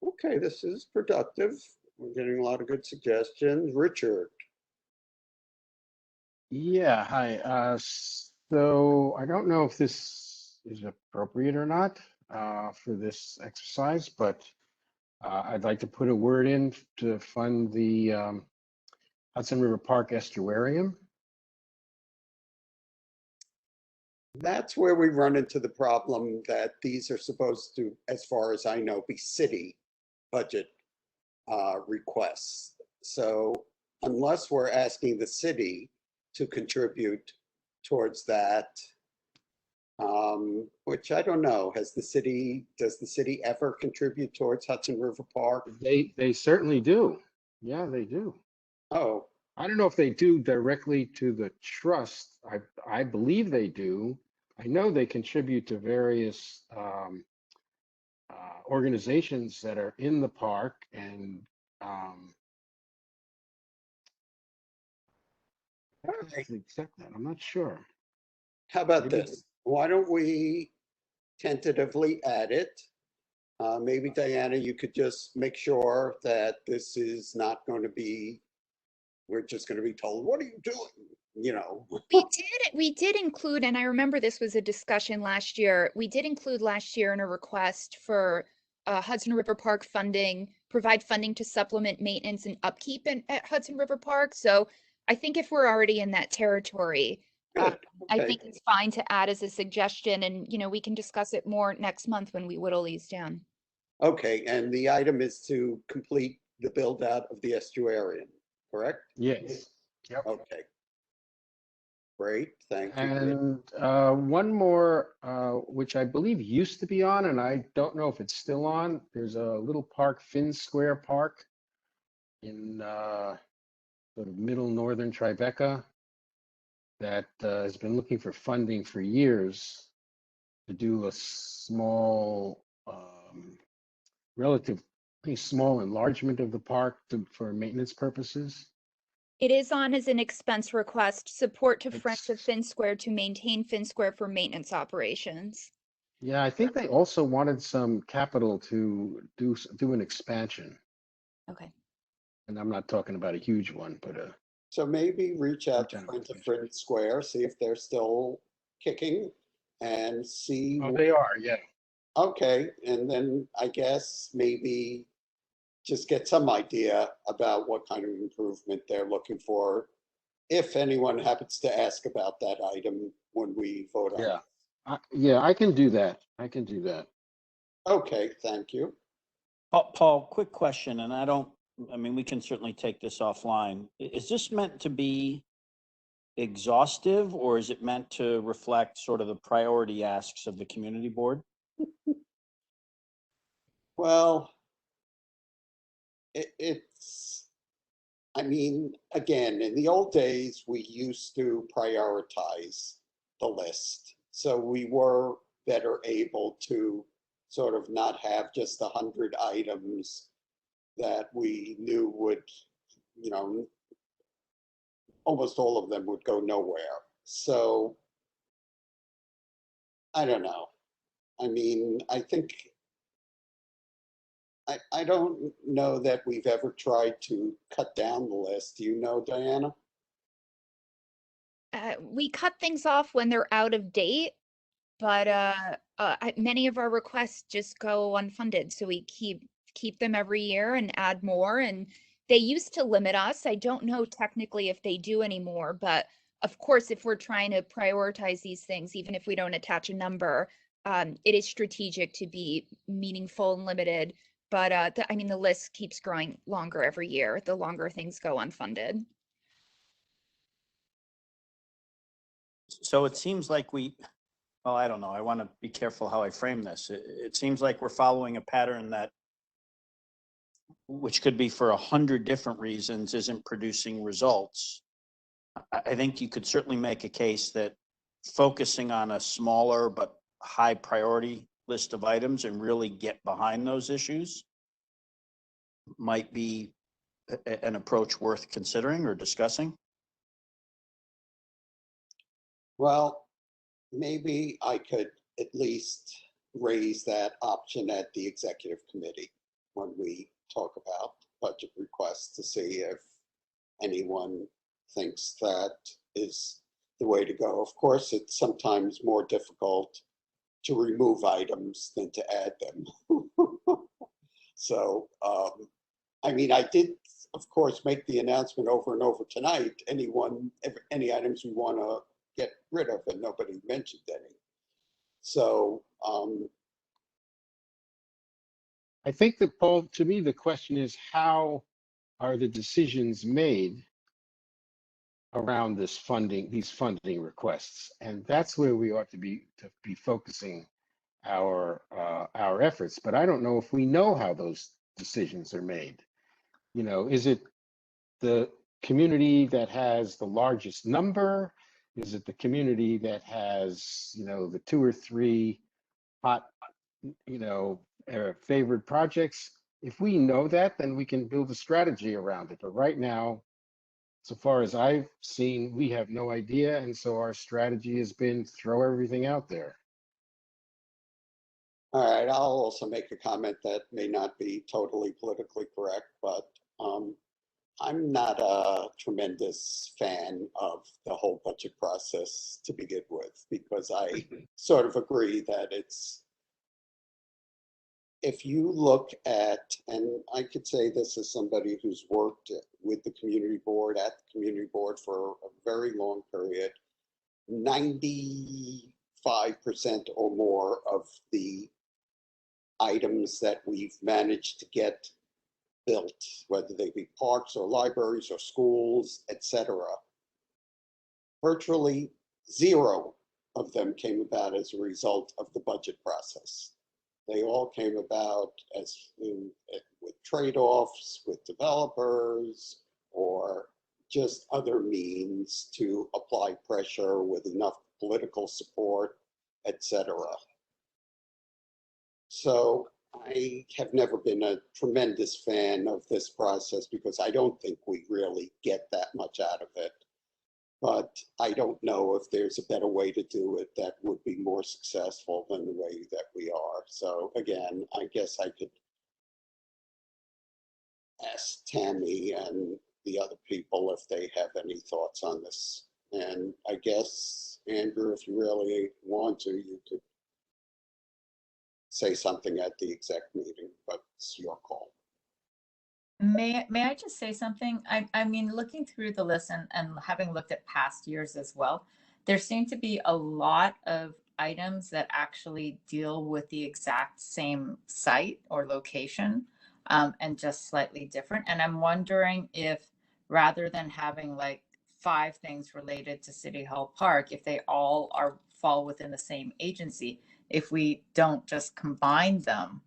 Okay, this is productive. We're getting a lot of good suggestions. Richard. Yeah, hi. So I don't know if this is appropriate or not for this exercise, but I'd like to put a word in to fund the Hudson River Park Estuarium. That's where we run into the problem that these are supposed to, as far as I know, be city budget requests. So unless we're asking the city to contribute towards that, which I don't know, does the city ever contribute towards Hudson River Park? They certainly do. Yeah, they do. Oh, I don't know if they do directly to the trust. I believe they do. I know they contribute to various organizations that are in the park, and I don't actually accept that. I'm not sure. how about Maybe this? Why don't we tentatively add it? Maybe Diana, you could just make sure that this is not going to be, we're just going to be told, what are you doing? You know, We did include, and I remember this was a discussion last year, we did include last year in a request for Hudson River Park funding, provide funding to supplement maintenance and upkeep at Hudson River Park. So I think if we're already in that territory, good. I Okay. think it's fine to add as a suggestion, and we can discuss it more next month when we whittle these down. Okay, and the item is to complete the build out of the estuarium, correct? yes. Yep. Okay. Great, thank you. And one more, which I believe used to be on, and I don't know if it's still on. There's a little park, Finn Square Park, in sort of middle northern Tribeca, that has been looking for funding for years to do a small, relatively small enlargement of the park for maintenance purposes. It is on as an expense request, support to Friends of It's, Finn Square to maintain Finn Square for maintenance operations. yeah, I think they also wanted some capital to do an expansion. Okay. And I'm not talking about a huge one, but So maybe reach out to Lieutenant Friends of Commissioner. Fritz Square, see if they're still kicking and see. Oh, they are, yeah. Okay, and then I guess maybe just get some idea about what kind of improvement they're looking for. If anyone happens to ask about that item when we vote on it. Yeah. Yeah, I can do that. I can do that. Okay, thank you. Paul, quick question, and I mean, we can certainly take this offline. Is this meant to be exhaustive, or is it meant to reflect sort of the priority asks of the community board? Well, it's, I mean, again, in the old days, we used to prioritize the list. So we were better able to sort of not have just 100 items that we knew would, you know, almost all of them would go nowhere. So I don't know. I mean, I think, I don't know that we've ever tried to cut down the list. Do you know, Diana? We cut things off when they're out of date, but many of our requests just go unfunded, so we keep them every year and add more. And they used to limit us. I don't know technically if they do anymore, but of course, if we're trying to prioritize these things, even if we don't attach a number, it is strategic to be meaningful and limited. But I mean, the list keeps growing longer every year, the longer things go unfunded. So it seems like well, I don't know. I want to be careful how I frame this. It seems like we're following a pattern that, which could be for 100 different reasons, isn't producing results. I think you could certainly make a case that focusing on a smaller but high priority list of items and really get behind those issues might be an approach worth considering or discussing. Well, maybe I could at least raise that option at the executive committee when we talk about budget requests to see if anyone thinks that the way to go. Of course, it's sometimes more difficult to remove items than to add them. So, I mean, I did, of course, make the announcement over and over tonight, any items we want to get rid of, and nobody mentioned any. So, I think that, Paul, to me, the question is how are the decisions made around this funding, these funding requests? And that's where we ought to be focusing our efforts. But I don't know if we know how those decisions are made. You know, is it the community that has the largest number? Is it the community that has, you know, the 2 or 3 hot, you know, favored projects? If we know that, then we can build a strategy around it. But right now, so far as I've seen, we have no idea. And so our strategy has been throw everything out there. all right, I'll also make a comment that may not be totally politically correct, but I'm not a tremendous fan of the whole budget process to begin with, because I sort of agree that if you look at, and I could say this as somebody who's worked with the community board, at the community board for a very long period, 95% or more of the items that we've managed to get built, whether they be parks or libraries or schools, etc., virtually zero of them came about as a result of the budget process. They all came about with trade-offs with developers or just other means to apply pressure with enough political support, etc. So I have never been a tremendous fan of this process because I don't think we really get that much out of it. But I don't know if there's a better way to do it that would be more successful than the way that we are. So again, I guess I could ask Tammy and the other people if they have any thoughts on this. And I guess, Andrew, if you really want to, you could say something at the exec meeting, but it's your call. May I just say something? I mean, looking through the list and having looked at past years as well, there seem to be a lot of items that actually deal with the exact same site or location, and just slightly different. And I'm wondering if rather than having like 5 things related to City Hall Park, if they all fall within the same agency, if we don't just combine them,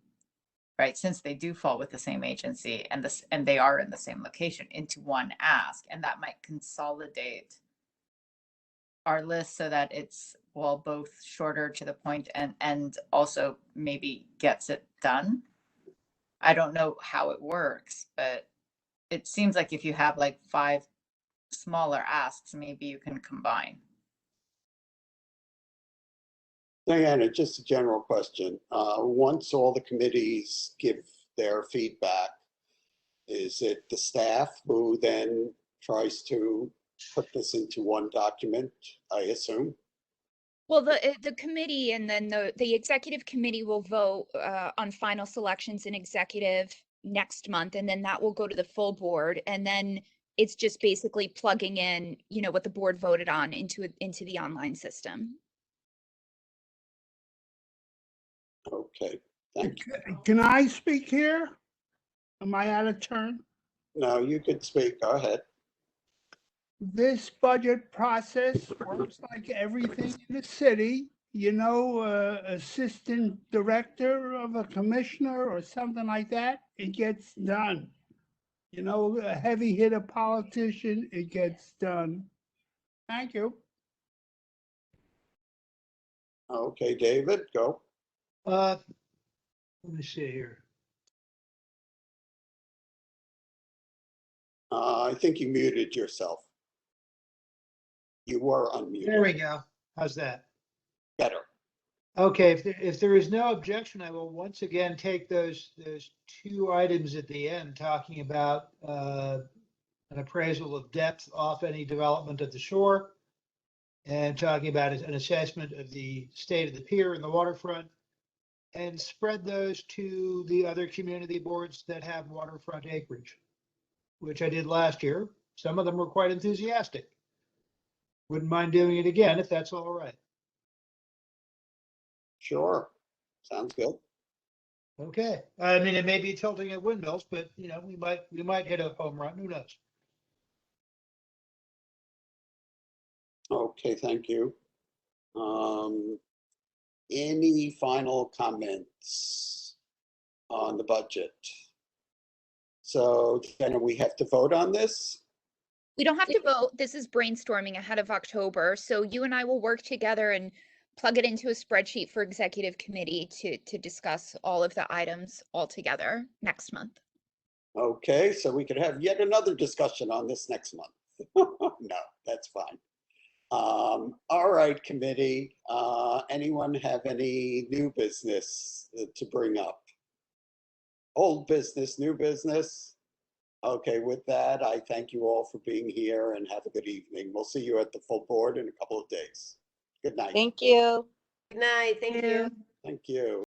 right, since they do fall with the same agency and they are in the same location, into one ask, and that might consolidate our list so that it's, well, both shorter to the point and also maybe gets it done. I don't know how it works, but it seems like if you have like 5 smaller asks, maybe you can combine. Diana, just a general question. Once all the committees give their feedback, is it the staff who then tries to put this into one document, I assume? Well, the committee and then the executive committee will vote on final selections in executive next month, and then that will go to the full board, and then it's just basically plugging in, you know, what the board voted on into the online system. Okay, thank you. Can I speak here? Am I out of turn? No, you could speak. Go ahead. This budget process works like everything in the city. You know, assistant director of a commissioner or something like that, it gets done. You know, a heavy hitter politician, it gets done. Thank you. Okay, David, go. Let me see here. I think you muted yourself. You were unmuted. There we go. How's that? Better. Okay, if there is no objection, I will once again take those 2 items at the end, talking about an appraisal of depth off any development at the shore, and talking about an assessment of the state of the pier and the waterfront, and spread those to the other community boards that have waterfront acreage, which I did last year. Some of them were quite enthusiastic. Wouldn't mind doing it again if that's all right. Sure. Sounds good. Okay. I mean, it may be tilting at windmills, but you know, we might hit a home run. Who knows? Okay, thank you. Any final comments on the budget? So, Jenna, we have to vote on this? We don't have to vote. This is brainstorming ahead of October. So you and I will work together and plug it into a spreadsheet for executive committee to discuss all of the items all together next month. Okay, so we could have yet another discussion on this next month. No, that's fine. All right, committee. Anyone have any new business to bring up? Old business, new business? Okay, with that, I thank you all for being here and have a good evening. We'll see you at the full board in a couple of days. Good night. Thank you. Good night. Thank you. Thank you.